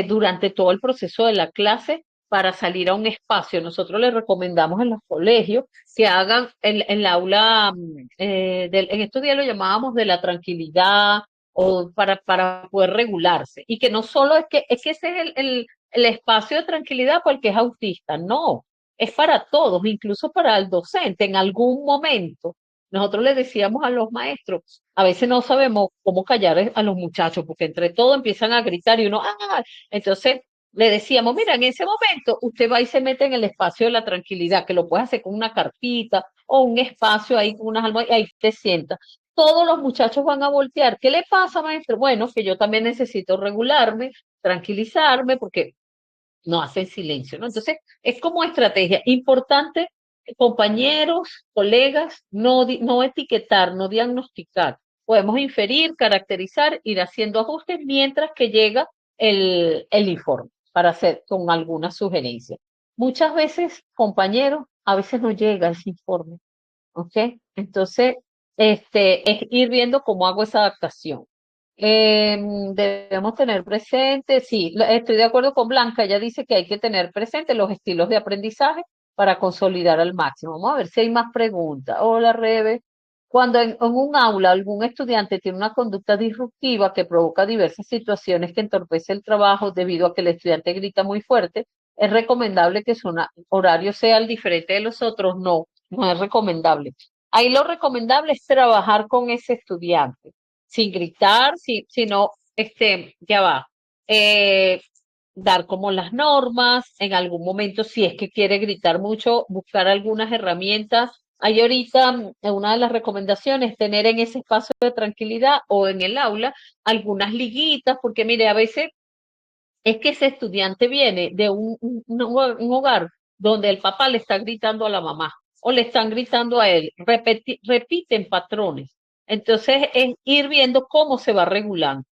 durante todo el proceso de la clase para salir a un espacio. Nosotros les recomendamos en los colegios que hagan en el aula, en estos días lo llamábamos de la tranquilidad o para poder regularse. Y que no solo es que ese es el espacio de tranquilidad para el que es autista, no, es para todos, incluso para el docente. En algún momento, nosotros le decíamos a los maestros, a veces no sabemos cómo callar a los muchachos, porque entre todos empiezan a gritar y uno, ah, entonces le decíamos, mira, en ese momento usted va y se mete en el espacio de la tranquilidad, que lo puede hacer con una carpita o un espacio ahí con unas almohadas, y ahí te sienta. Todos los muchachos van a voltear. ¿Qué le pasa, maestro? Bueno, que yo también necesito regularme, tranquilizarme, porque no hacen silencio, ¿no? Entonces, es como estrategia importante, compañeros, colegas, no etiquetar, no diagnosticar. Podemos inferir, caracterizar, ir haciendo ajustes mientras que llega el informe para hacer con alguna sugerencia. Muchas veces, compañeros, a veces no llega ese informe, ¿ok? Entonces, es ir viendo cómo hago esa adaptación. Debemos tener presente, sí, estoy de acuerdo con Blanca, ella dice que hay que tener presente los estilos de aprendizaje para consolidar al máximo. Vamos a ver si hay más preguntas. Hola, Rebe. Cuando en un aula algún estudiante tiene una conducta disruptiva que provoca diversas situaciones que entorpece el trabajo debido a que el estudiante grita muy fuerte, ¿es recomendable que su horario sea el diferente de los otros? No, no es recomendable. Ahí lo recomendable es trabajar con ese estudiante sin gritar, sino, ya va, eh, dar como las normas, en algún momento, si es que quiere gritar mucho, buscar algunas herramientas. Hay ahorita una de las recomendaciones, tener en ese espacio de tranquilidad o en el aula algunas liguitas, porque mire, a veces es que ese estudiante viene de un hogar donde el papá le está gritando a la mamá o le están gritando a él, repiten patrones. Entonces es ir viendo cómo se va regulando,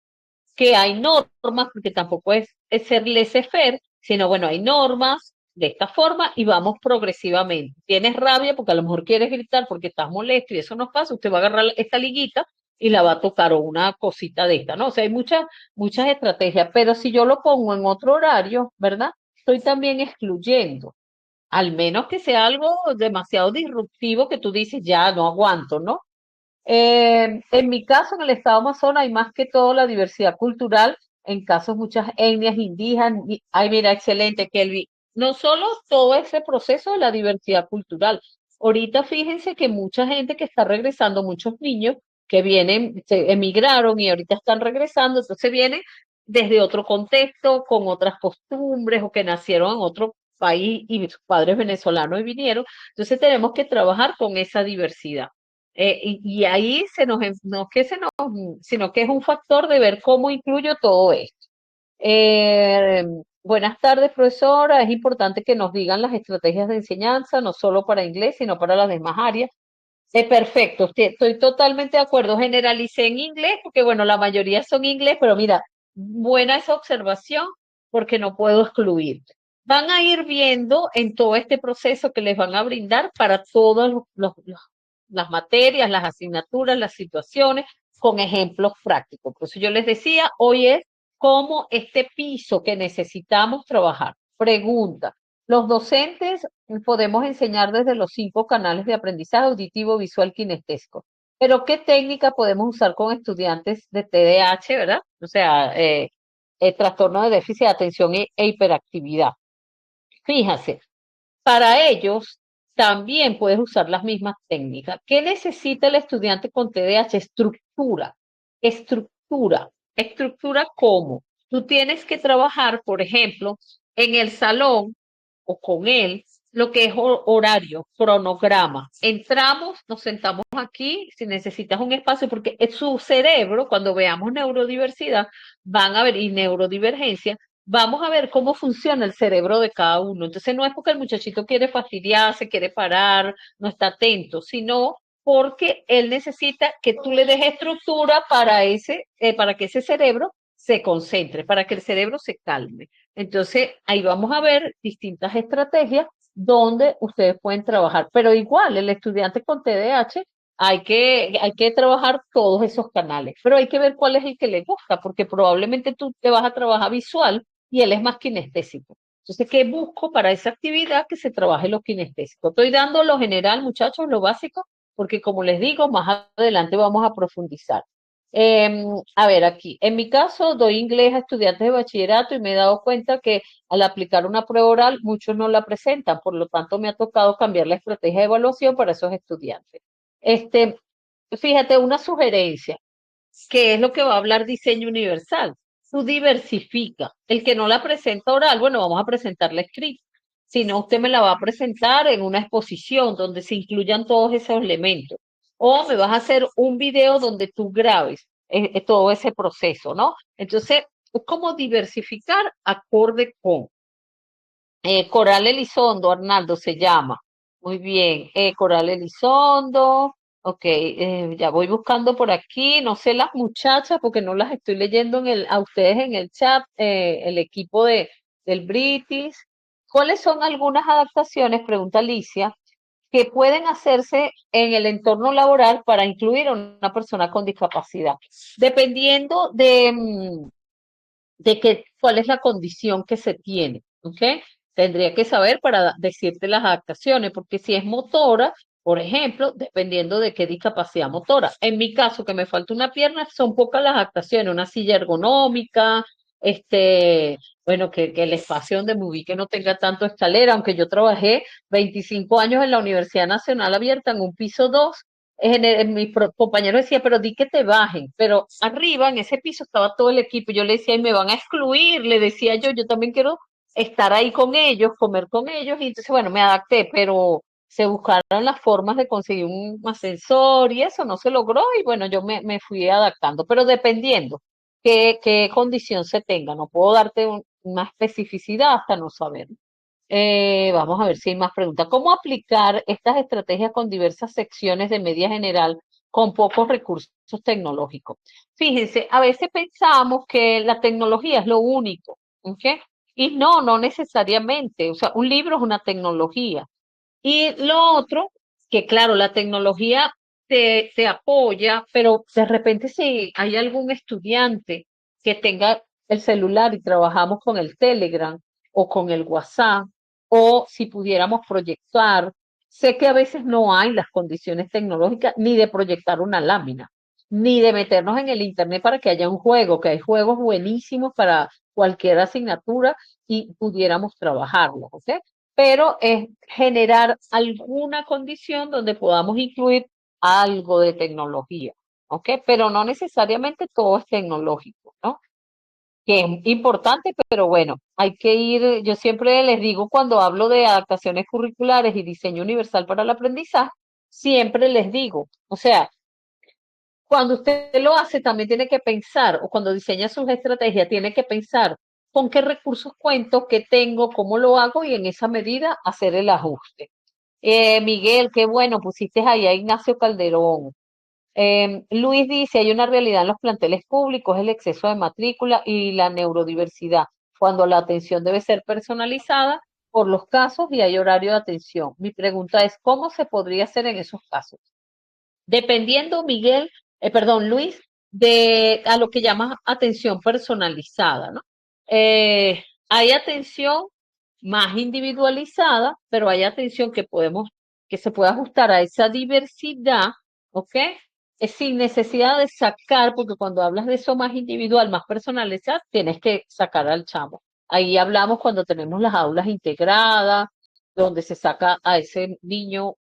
que hay normas, porque tampoco es ser laissez-faire, sino bueno, hay normas de esta forma y vamos progresivamente. Tienes rabia porque a lo mejor quieres gritar porque estás molesto y eso no pasa, usted va a agarrar esta liguita y la va a tocar o una cosita de esta, ¿no? O sea, hay muchas estrategias, pero si yo lo pongo en otro horario, ¿verdad? Estoy también excluyendo, al menos que sea algo demasiado disruptivo que tú dices, ya no aguanto, ¿no? En mi caso, en el estado Amazonas, hay más que todo la diversidad cultural, en casos muchas etnias indígenas. Ay, mira, excelente, Kelly. No solo todo ese proceso de la diversidad cultural. Ahorita fíjense que mucha gente que está regresando, muchos niños que vienen, se emigraron y ahorita están regresando, entonces vienen desde otro contexto, con otras costumbres o que nacieron en otro país y sus padres venezolanos y vinieron. Entonces tenemos que trabajar con esa diversidad. Y ahí no que se nos, sino que es un factor de ver cómo incluyo todo esto. Eh, Buenas tardes, profesora. Es importante que nos digan las estrategias de enseñanza, no solo para inglés, sino para las demás áreas. Perfecto, estoy totalmente de acuerdo. Generalicé en inglés porque, bueno, la mayoría son inglés, pero mira, buena esa observación porque no puedo excluir. Van a ir viendo en todo este proceso que les van a brindar para todas las materias, las asignaturas, las situaciones, con ejemplos prácticos. Por eso yo les decía, hoy es cómo este piso que necesitamos trabajar. Pregunta. Los docentes podemos enseñar desde los 5 canales de aprendizaje auditivo, visual, kinestésico. Pero ¿qué técnica podemos usar con estudiantes de TDAH, verdad? O sea, trastorno de déficit de atención e hiperactividad. Fíjase, para ellos también puedes usar las mismas técnicas. ¿Qué necesita el estudiante con TDAH? Estructura. Estructura. Estructura cómo. Tú tienes que trabajar, por ejemplo, en el salón o con él lo que es horario, cronograma. Entramos, nos sentamos aquí, si necesitas un espacio, porque es su cerebro, cuando veamos neurodiversidad, van a ver, y neurodivergencia, vamos a ver cómo funciona el cerebro de cada uno. Entonces no es porque el muchachito quiere fastidiarse, quiere parar, no está atento, sino porque él necesita que tú le des estructura para que ese cerebro se concentre, para que el cerebro se calme. Entonces, ahí vamos a ver distintas estrategias donde ustedes pueden trabajar. Pero igual, el estudiante con TDAH hay que trabajar todos esos canales, pero hay que ver cuál es el que le gusta, porque probablemente tú te vas a trabajar visual y él es más kinestésico. Entonces, ¿qué busco para esa actividad? Que se trabaje lo kinestésico. Estoy dando lo general, muchachos, lo básico, porque como les digo, más adelante vamos a profundizar. A ver, aquí, en mi caso doy inglés a estudiantes de bachillerato y me he dado cuenta que al aplicar una prueba oral muchos no la presentan, por lo tanto me ha tocado cambiar la estrategia de evaluación para esos estudiantes. Este, Fíjate, una sugerencia, que es lo que va a hablar diseño universal. Tú diversifica. El que no la presenta oral, bueno, vamos a presentarla escrita. Si no, usted me la va a presentar en una exposición donde se incluyan todos esos elementos. O me vas a hacer un video donde tú grabes todo ese proceso, ¿no? Entonces, es como diversificar acorde con. Coral Elizondo, Arnaldo se llama. Muy bien. Coral Elizondo. Ok, ya voy buscando por aquí. No sé las muchachas porque no las estoy leyendo a ustedes en el chat, el equipo del British. ¿Cuáles son algunas adaptaciones, pregunta Alicia, que pueden hacerse en el entorno laboral para incluir a una persona con discapacidad? Dependiendo de cuál es la condición que se tiene, ¿ok? Tendría que saber para decirte las adaptaciones, porque si es motora, por ejemplo, dependiendo de qué discapacidad motora. En mi caso, que me falta una pierna, son pocas las adaptaciones, una silla ergonómica, bueno, que el espacio donde me ubique no tenga tanto escalera, aunque yo trabajé 25 años en la Universidad Nacional Abierta en un piso 2. Mi compañero decía, pero di que te bajen, pero arriba en ese piso estaba todo el equipo, y yo le decía, y me van a excluir, le decía yo también quiero estar ahí con ellos, comer con ellos, y entonces, bueno, me adapté, pero se buscaron las formas de conseguir un ascensor y eso no se logró, y bueno, yo me fui adaptando, pero dependiendo qué condición se tenga, no puedo darte una especificidad hasta no saberlo. Vamos a ver si hay más preguntas. ¿Cómo aplicar estas estrategias con diversas secciones de media general con pocos recursos tecnológicos? Fíjense, a veces pensamos que la tecnología es lo único, ¿ok? Y no, no necesariamente. O sea, un libro es una tecnología. Y lo otro, que claro, la tecnología te apoya, pero de repente si hay algún estudiante que tenga el celular y trabajamos con el Telegram o con el WhatsApp, o si pudiéramos proyectar, sé que a veces no hay las condiciones tecnológicas ni de proyectar una lámina, ni de meternos en el Internet para que haya un juego, que hay juegos buenísimos para cualquier asignatura y pudiéramos trabajarlos, ¿ok? Pero es generar alguna condición donde podamos incluir algo de tecnología, ¿ok? Pero no necesariamente todo es tecnológico, ¿no? que es importante, pero bueno, hay que ir, yo siempre les digo cuando hablo de adaptaciones curriculares y diseño universal para el aprendizaje, siempre les digo, o sea, cuando usted lo hace también tiene que pensar, o cuando diseña sus estrategias, tiene que pensar con qué recursos cuento, qué tengo, cómo lo hago y en esa medida hacer el ajuste. Miguel, qué bueno, pusiste ahí a Ignacio Calderón. Luis dice, hay una realidad en los planteles públicos, el exceso de matrícula y la neurodiversidad, cuando la atención debe ser personalizada por los casos y hay horario de atención. Mi pregunta es, ¿cómo se podría hacer en esos casos? Dependiendo, Miguel, perdón, Luis, de a lo que llamas atención personalizada, ¿no? Hay atención más individualizada, pero hay atención que se puede ajustar a esa diversidad, ¿ok? Es sin necesidad de sacar, porque cuando hablas de eso más individual, más personalizado, tienes que sacar al chamo. Ahí hablamos cuando tenemos las aulas integradas, donde se saca a ese niño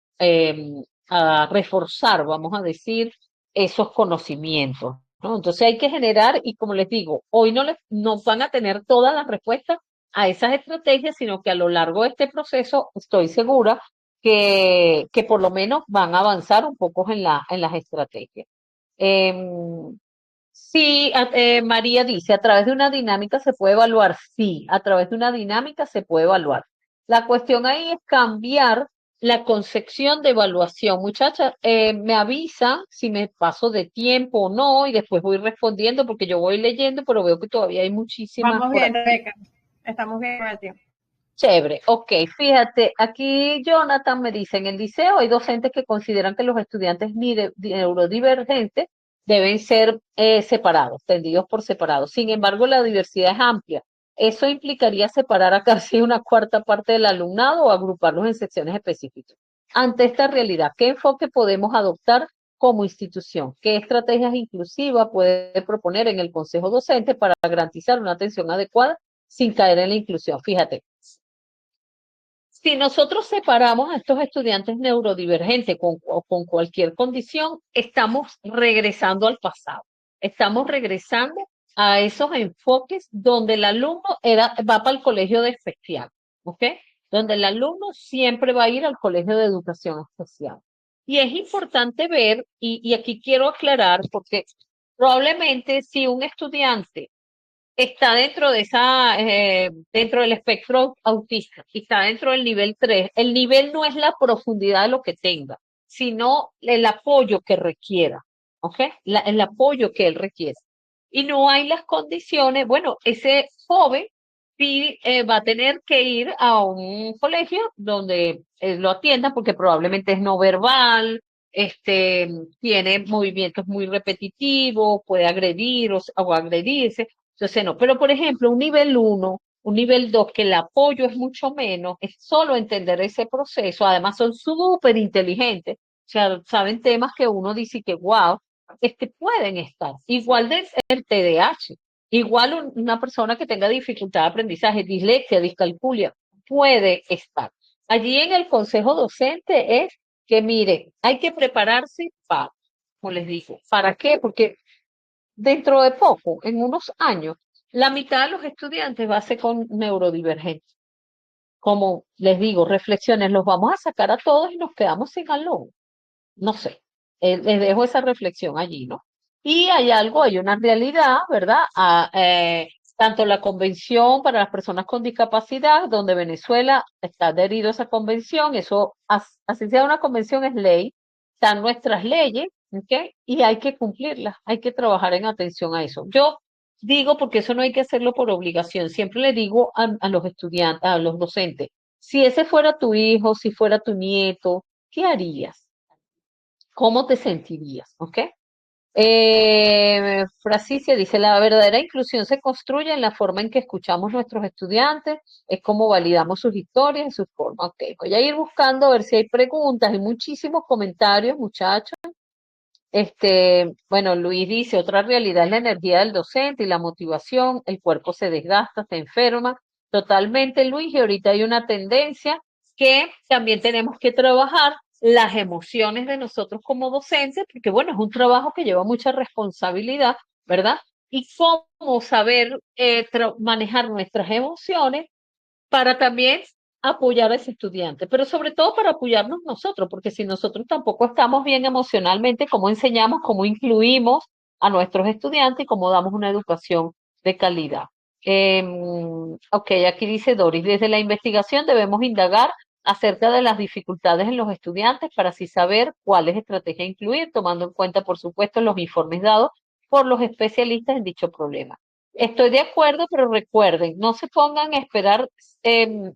a reforzar, vamos a decir, esos conocimientos, ¿no? Entonces hay que generar, y como les digo, hoy no van a tener todas las respuestas a esas estrategias, sino que a lo largo de este proceso estoy segura que por lo menos van a avanzar un poco en las estrategias. Sí, María dice, a través de una dinámica se puede evaluar. Sí, a través de una dinámica se puede evaluar. La cuestión ahí es cambiar la concepción de evaluación. Muchacha, me avisa si me paso de tiempo o no y después voy respondiendo porque yo voy leyendo, pero veo que todavía hay muchísimas Vamos por bien, aquí. Rebeca. Estamos bien con el tiempo. Chévere, ok, fíjate, aquí Jonathan me dice, en el liceo hay docentes que consideran que los estudiantes neurodivergentes deben ser separados, tendidos por separado. Sin embargo, la diversidad es amplia. Eso implicaría separar a casi una cuarta parte del alumnado o agruparlos en secciones específicas. Ante esta realidad, ¿qué enfoque podemos adoptar como institución? ¿Qué estrategias inclusivas puede proponer en el consejo docente para garantizar una atención adecuada sin caer en la inclusión? Fíjate. Si nosotros separamos a estos estudiantes neurodivergentes con cualquier condición, estamos regresando al pasado. Estamos regresando a esos enfoques donde el alumno va para el colegio de especial, ¿ok? Donde el alumno siempre va a ir al colegio de educación especial. Y es importante ver, y aquí quiero aclarar, porque probablemente si un estudiante está dentro de dentro del espectro autista y está dentro del nivel 3. El nivel no es la profundidad de lo que tenga, sino el apoyo que requiera, ¿ok? El apoyo que él requiere. Y no hay las condiciones, bueno, ese joven sí va a tener que ir a un colegio donde lo atiendan porque probablemente es no verbal, tiene movimientos muy repetitivos, puede agredir o agredirse. Entonces, no, pero por ejemplo, un nivel 1, un nivel 2, que el apoyo es mucho menos, es solo entender ese proceso. Además, son súper inteligentes, o sea, saben temas que uno dice que, wow, pueden estar. Igual de el TDAH, igual una persona que tenga dificultad de aprendizaje, dislexia, discalculia, puede estar. Allí en el consejo docente es que, mire, hay que prepararse para, como les digo, ¿para qué? Porque dentro de poco, en unos años, la mitad de los estudiantes va a ser con neurodivergencia. Como les digo, reflexiones, los vamos a sacar a todos y nos quedamos sin alumnos. No sé, les dejo esa reflexión allí, ¿no? Y hay una realidad, ¿verdad? Tanto la Convención para las Personas con Discapacidad, donde Venezuela está adherido a esa convención, eso, así sea una convención, es ley, están nuestras leyes, ¿ok? Y hay que cumplirlas, hay que trabajar en atención a eso. Yo digo, porque eso no hay que hacerlo por obligación, siempre le digo a los estudiantes, a los docentes, si ese fuera tu hijo, si fuera tu nieto, ¿qué harías? ¿Cómo te sentirías? ¿Ok? Frasicia dice, la verdadera inclusión se construye en la forma en que escuchamos nuestros estudiantes, es como validamos sus historias y sus formas. Ok, voy a ir buscando a ver si hay preguntas, hay muchísimos comentarios, muchachos. Bueno, Luis dice, otra realidad es la energía del docente y la motivación, el cuerpo se desgasta, se enferma. Totalmente, Luis, y ahorita hay una tendencia que también tenemos que trabajar las emociones de nosotros como docentes, porque bueno, es un trabajo que lleva mucha responsabilidad, ¿verdad? y cómo saber manejar nuestras emociones para también apoyar a ese estudiante, pero sobre todo para apoyarnos nosotros, porque si nosotros tampoco estamos bien emocionalmente, ¿cómo enseñamos, cómo incluimos a nuestros estudiantes y cómo damos una educación de calidad? Ok, aquí dice Doris, desde la investigación debemos indagar acerca de las dificultades en los estudiantes para así saber cuáles estrategias incluir, tomando en cuenta, por supuesto, los informes dados por los especialistas en dicho problema. Estoy de acuerdo, pero recuerden, no se pongan a esperar, em,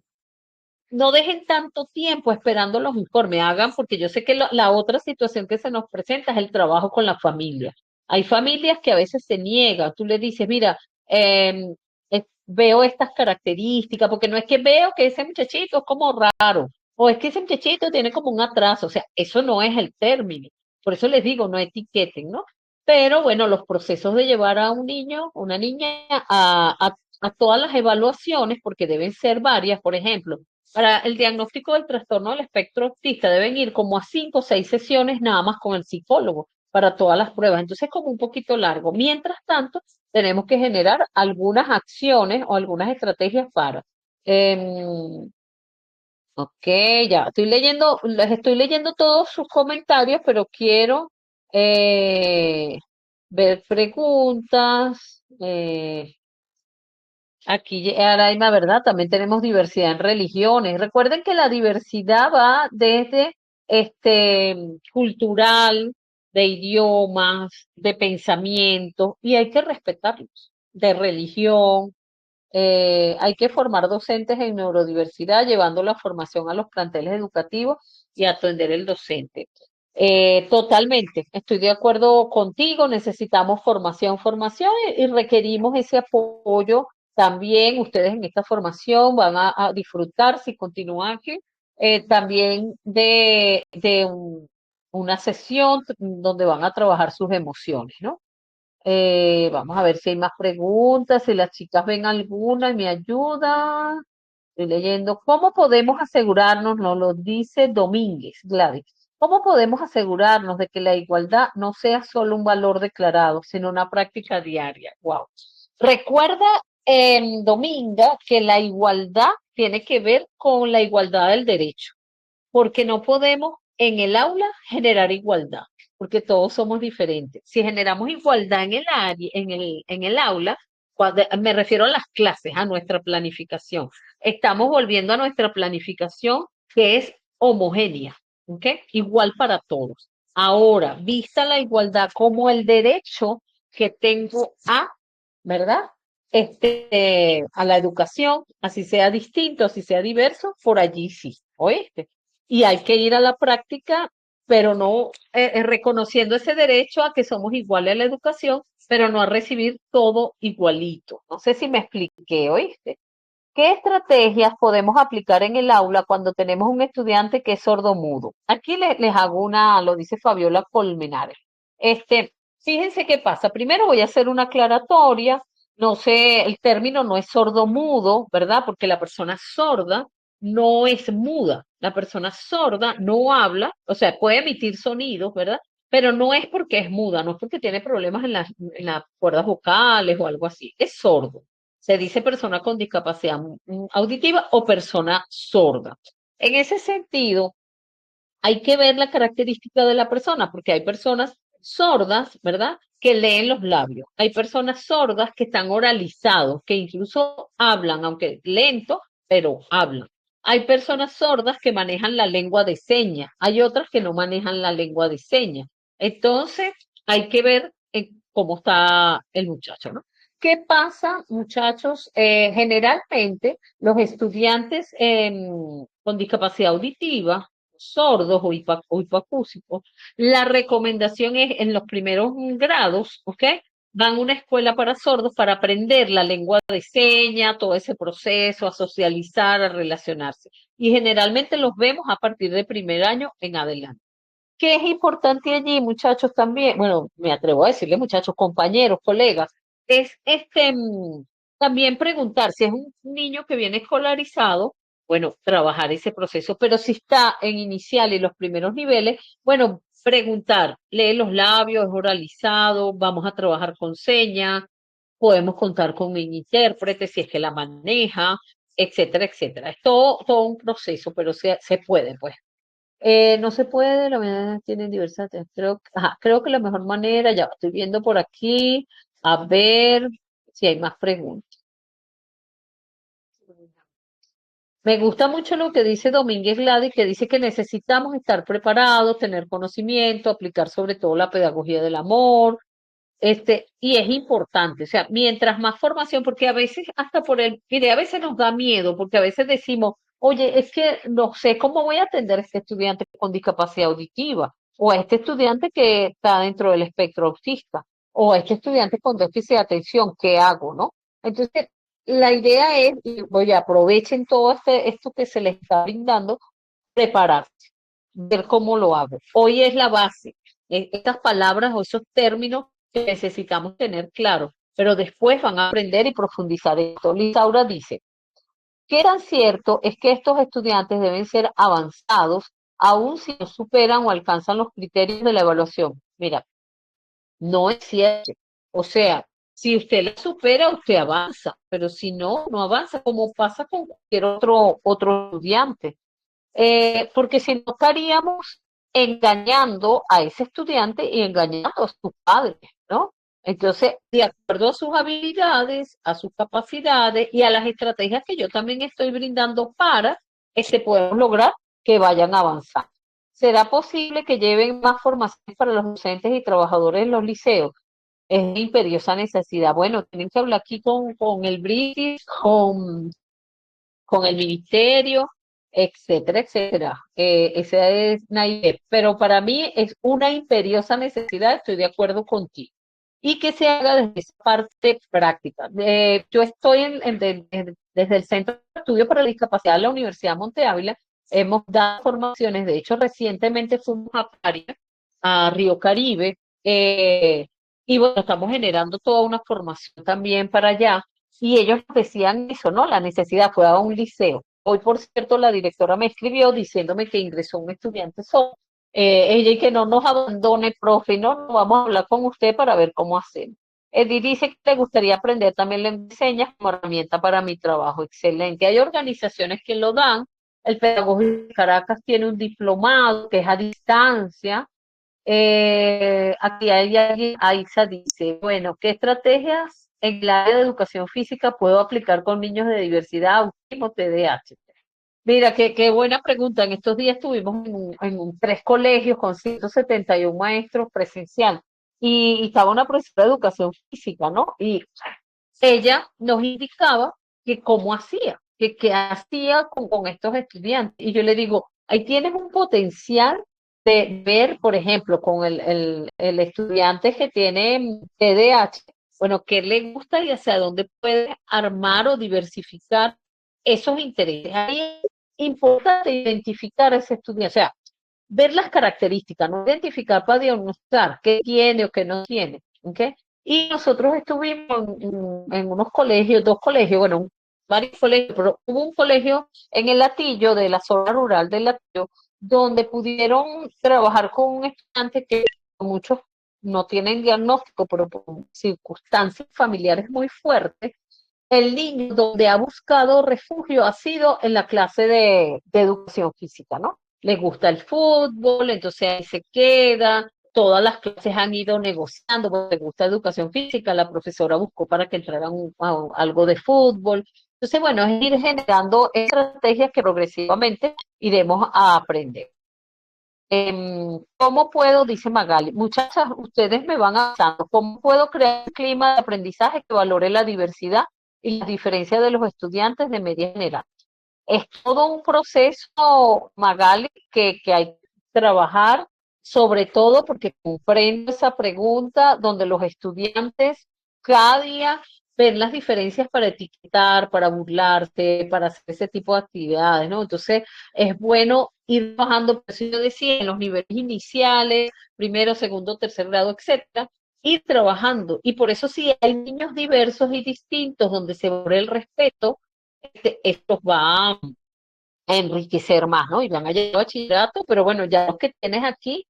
no dejen tanto tiempo esperando los informes, hagan, porque yo sé que la otra situación que se nos presenta es el trabajo con la familia. Hay familias que a veces se niegan, tú le dices, mira, veo estas características, porque no es que veo que ese muchachito es como raro, o es que ese muchachito tiene como un atraso, o sea, eso no es el término. Por eso les digo, no etiqueten, ¿no? Pero bueno, los procesos de llevar a un niño, una niña, a todas las evaluaciones, porque deben ser varias, por ejemplo, para el diagnóstico del trastorno del espectro autista deben ir como a 5 o 6 sesiones nada más con el psicólogo para todas las pruebas. Entonces es como un poquito largo. Mientras tanto, tenemos que generar algunas acciones o algunas estrategias para. em, ok, ya, les estoy leyendo todos sus comentarios, pero quiero ver preguntas. Aquí, Araima, ¿verdad? También tenemos diversidad en religiones. Recuerden que la diversidad va desde cultural, de idiomas, de pensamientos, y hay que respetarlos, de religión. Hay que formar docentes en neurodiversidad, llevando la formación a los planteles educativos y atender el docente. Totalmente, estoy de acuerdo contigo, necesitamos formación y requerimos ese apoyo también. Ustedes en esta formación van a disfrutar, si continúan aquí, también de una sesión donde van a trabajar sus emociones, ¿no? Vamos a ver si hay más preguntas, si las chicas ven alguna y me ayuda. Estoy leyendo. ¿Cómo podemos asegurarnos? Nos lo dice Domínguez, Gladys. ¿Cómo podemos asegurarnos de que la igualdad no sea solo un valor declarado, sino una práctica diaria? Wow. Recuerda, Dominga, que la igualdad tiene que ver con la igualdad del derecho, porque no podemos en el aula generar igualdad, porque todos somos diferentes. Si generamos igualdad en el área, en el aula, me refiero a las clases, a nuestra planificación. Estamos volviendo a nuestra planificación que es homogénea, ¿ok? Igual para todos. Ahora, vista la igualdad como el derecho que tengo a, ¿verdad? A la educación, así sea distinto, así sea diverso, por allí sí, ¿oíste? Y hay que ir a la práctica, pero no reconociendo ese derecho a que somos iguales a la educación, pero no a recibir todo igualito. No sé si me expliqué, ¿oíste? ¿Qué estrategias podemos aplicar en el aula cuando tenemos un estudiante que es sordomudo? Aquí les hago una, lo dice Fabiola Colmenares. Fíjense qué pasa. Primero voy a hacer una aclaratoria. No sé, el término no es sordomudo, ¿verdad? Porque la persona sorda no es muda. La persona sorda no habla, o sea, puede emitir sonidos, ¿verdad? Pero no es porque es muda, no es porque tiene problemas en las cuerdas vocales o algo así. Es sordo. Se dice persona con discapacidad auditiva o persona sorda. En ese sentido, hay que ver la característica de la persona, porque hay personas sordas, ¿verdad? Que leen los labios. Hay personas sordas que están oralizados, que incluso hablan, aunque lento, pero hablan. Hay personas sordas que manejan la lengua de señas. Hay otras que no manejan la lengua de señas. Entonces, hay que ver cómo está el muchacho, ¿no? ¿Qué pasa, muchachos? Generalmente, los estudiantes con discapacidad auditiva, sordos o hipoacúsicos, la recomendación es en los primeros grados, ¿ok? Van a una escuela para sordos para aprender la lengua de señas, todo ese proceso, a socializar, a relacionarse. Y generalmente los vemos a partir de primer año en adelante. ¿Qué es importante allí, muchachos, también? Bueno, me atrevo a decirle, muchachos, compañeros, colegas, es también preguntar si es un niño que viene escolarizado, bueno, trabajar ese proceso, pero si está en inicial y los primeros niveles, bueno, preguntar, lee los labios, es oralizado, vamos a trabajar con señas, podemos contar con un intérprete si es que la maneja, etcétera, etcétera. Es todo un proceso, pero se puede, pues. No se puede, la manera tienen diversas, creo que la mejor manera, ya estoy viendo por aquí, a ver si hay más preguntas. Me gusta mucho lo que dice Domínguez Gladys, que dice que necesitamos estar preparados, tener conocimiento, aplicar sobre todo la pedagogía del amor, y es importante, o sea, mientras más formación, porque a veces hasta mire, a veces nos da miedo, porque a veces decimos, oye, es que no sé cómo voy a atender a este estudiante con discapacidad auditiva, o a este estudiante que está dentro del espectro autista, o a este estudiante con déficit de atención, ¿qué hago, no? Entonces, la idea es, y, oye, aprovechen todo esto que se les está brindando, prepararse, ver cómo lo hago. Hoy es la base, estas palabras o esos términos que necesitamos tener claros, pero después van a aprender y profundizar esto. Lisaura dice, ¿qué tan cierto es que estos estudiantes deben ser avanzados aun si no superan o alcanzan los criterios de la evaluación? Mira, no es cierto. O sea, si usted la supera, usted avanza, pero si no, no avanza, como pasa con cualquier otro estudiante. Porque si no estaríamos engañando a ese estudiante y engañando a sus padres, ¿no? Entonces, de acuerdo a sus habilidades, a sus capacidades y a las estrategias que yo también estoy brindando para podemos lograr que vayan avanzando. ¿Será posible que lleven más formación para los docentes y trabajadores en los liceos? Es imperiosa necesidad. Bueno, tienen que hablar aquí con el British, con el ministerio, etcétera, etcétera. Esa es Naide. Pero para mí es una imperiosa necesidad, estoy de acuerdo contigo. Y que se haga desde esa parte práctica. Yo estoy desde el Centro de Estudio para la Discapacidad de la Universidad Monte Ávila, hemos dado formaciones, de hecho recientemente fuimos a Paria, a Río Caribe, y bueno, estamos generando toda una formación también para allá y ellos decían eso, ¿no? La necesidad fue a un liceo. Hoy, por cierto, la directora me escribió diciéndome que ingresó un estudiante solo. Ella y que no nos abandone, profe, no, vamos a hablar con usted para ver cómo hacemos. Edith dice que le gustaría aprender también la enseñas como herramienta para mi trabajo. Excelente. Hay organizaciones que lo dan. El Pedagogo de Caracas tiene un diplomado que es a distancia. Aquí hay alguien, Aixa dice, bueno, ¿qué estrategias en el área de educación física puedo aplicar con niños de diversidad, autismo, TDAH? Mira, qué buena pregunta. En estos días estuvimos en 3 colegios con 171 maestros presencial y estaba una profesora de educación física, ¿no? Y ella nos indicaba que cómo hacía, que qué hacía con estos estudiantes. Y yo le digo, ahí tienes un potencial de ver, por ejemplo, con el estudiante que tiene TDAH, bueno, qué le gusta y hacia dónde puede armar o diversificar esos intereses. Ahí es importante identificar a ese estudiante, o sea, ver las características, no identificar para diagnosticar qué tiene o qué no tiene, ¿ok? Y nosotros estuvimos en unos colegios, 2 colegios, bueno, varios colegios, pero hubo un colegio en el Latillo, de la zona rural del Latillo, donde pudieron trabajar con un estudiante que muchos no tienen diagnóstico, pero por circunstancias familiares muy fuertes, el niño donde ha buscado refugio ha sido en la clase de educación física, ¿no? Le gusta el fútbol, entonces ahí se queda, todas las clases han ido negociando, porque le gusta educación física, la profesora buscó para que entraran algo de fútbol. Entonces, bueno, es ir generando estrategias que progresivamente iremos a aprender. ¿Cómo puedo, dice Magali, muchachas, ustedes me van avanzando, cómo puedo crear un clima de aprendizaje que valore la diversidad y la diferencia de los estudiantes de media general? Es todo un proceso, Magali, que hay que trabajar, sobre todo porque comprendo esa pregunta donde los estudiantes cada día ven las diferencias para etiquetar, para burlarse, para hacer ese tipo de actividades, ¿no? Entonces, es bueno ir bajando, por eso yo decía, en los niveles iniciales, primero, segundo, tercer grado, etcétera, ir trabajando. Y por eso sí hay niños diversos y distintos donde se valora el respeto, estos va a enriquecer más, ¿no? Y van a llegar a bachillerato, pero bueno, ya los que tienes aquí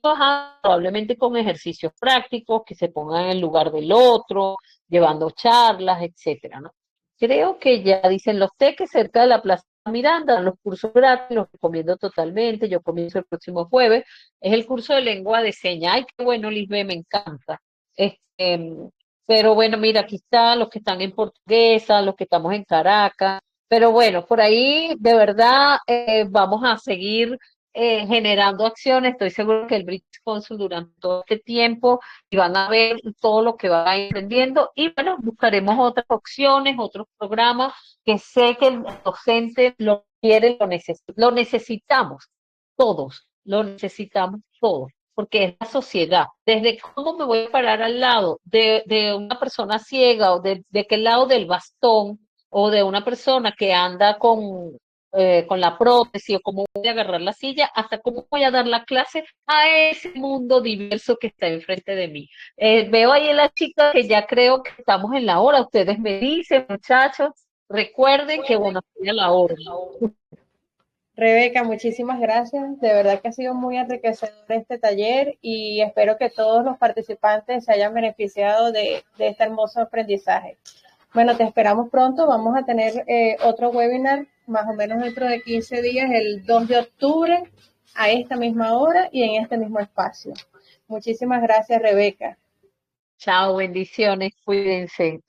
Ajá, probablemente con ejercicios prácticos que se pongan en el lugar del otro, llevando charlas, etcétera, ¿no? Creo que ya dicen los teques cerca de la Plaza Miranda, dan los cursos gratis, los recomiendo totalmente. Yo comienzo el próximo jueves. Es el curso de lengua de señas. Ay, qué bueno, Lisbeth, me encanta. Este, pero bueno, mira, aquí están los que están en Portuguesa, los que estamos en Caracas. Pero bueno, por ahí de verdad vamos a seguir generando acciones. Estoy seguro que el British Council durante todo este tiempo y van a ver todo lo que van a ir aprendiendo y bueno, buscaremos otras opciones, otros programas que sé que el docente lo quiere, lo necesitamos todos, lo necesitamos todos. Porque es la sociedad. Desde cómo me voy a parar al lado de una persona ciega o de qué lado del bastón o de una persona que anda con la prótesis o cómo voy a agarrar la silla, hasta cómo voy a dar la clase a ese mundo diverso que está enfrente de mí. Veo ahí a la chica que ya creo que estamos en la hora. Ustedes me dicen, muchachos, recuerden que bueno, estoy a la hora. Rebeca, muchísimas gracias. De verdad que ha sido muy enriquecedor este taller y espero que todos los participantes se hayan beneficiado de este hermoso aprendizaje. Bueno, te esperamos pronto. Vamos a tener otro webinar más o menos dentro de 15 días, el 2 de octubre, a esta misma hora y en este mismo espacio. Muchísimas gracias, Rebeca. Chao, bendiciones, cuídense.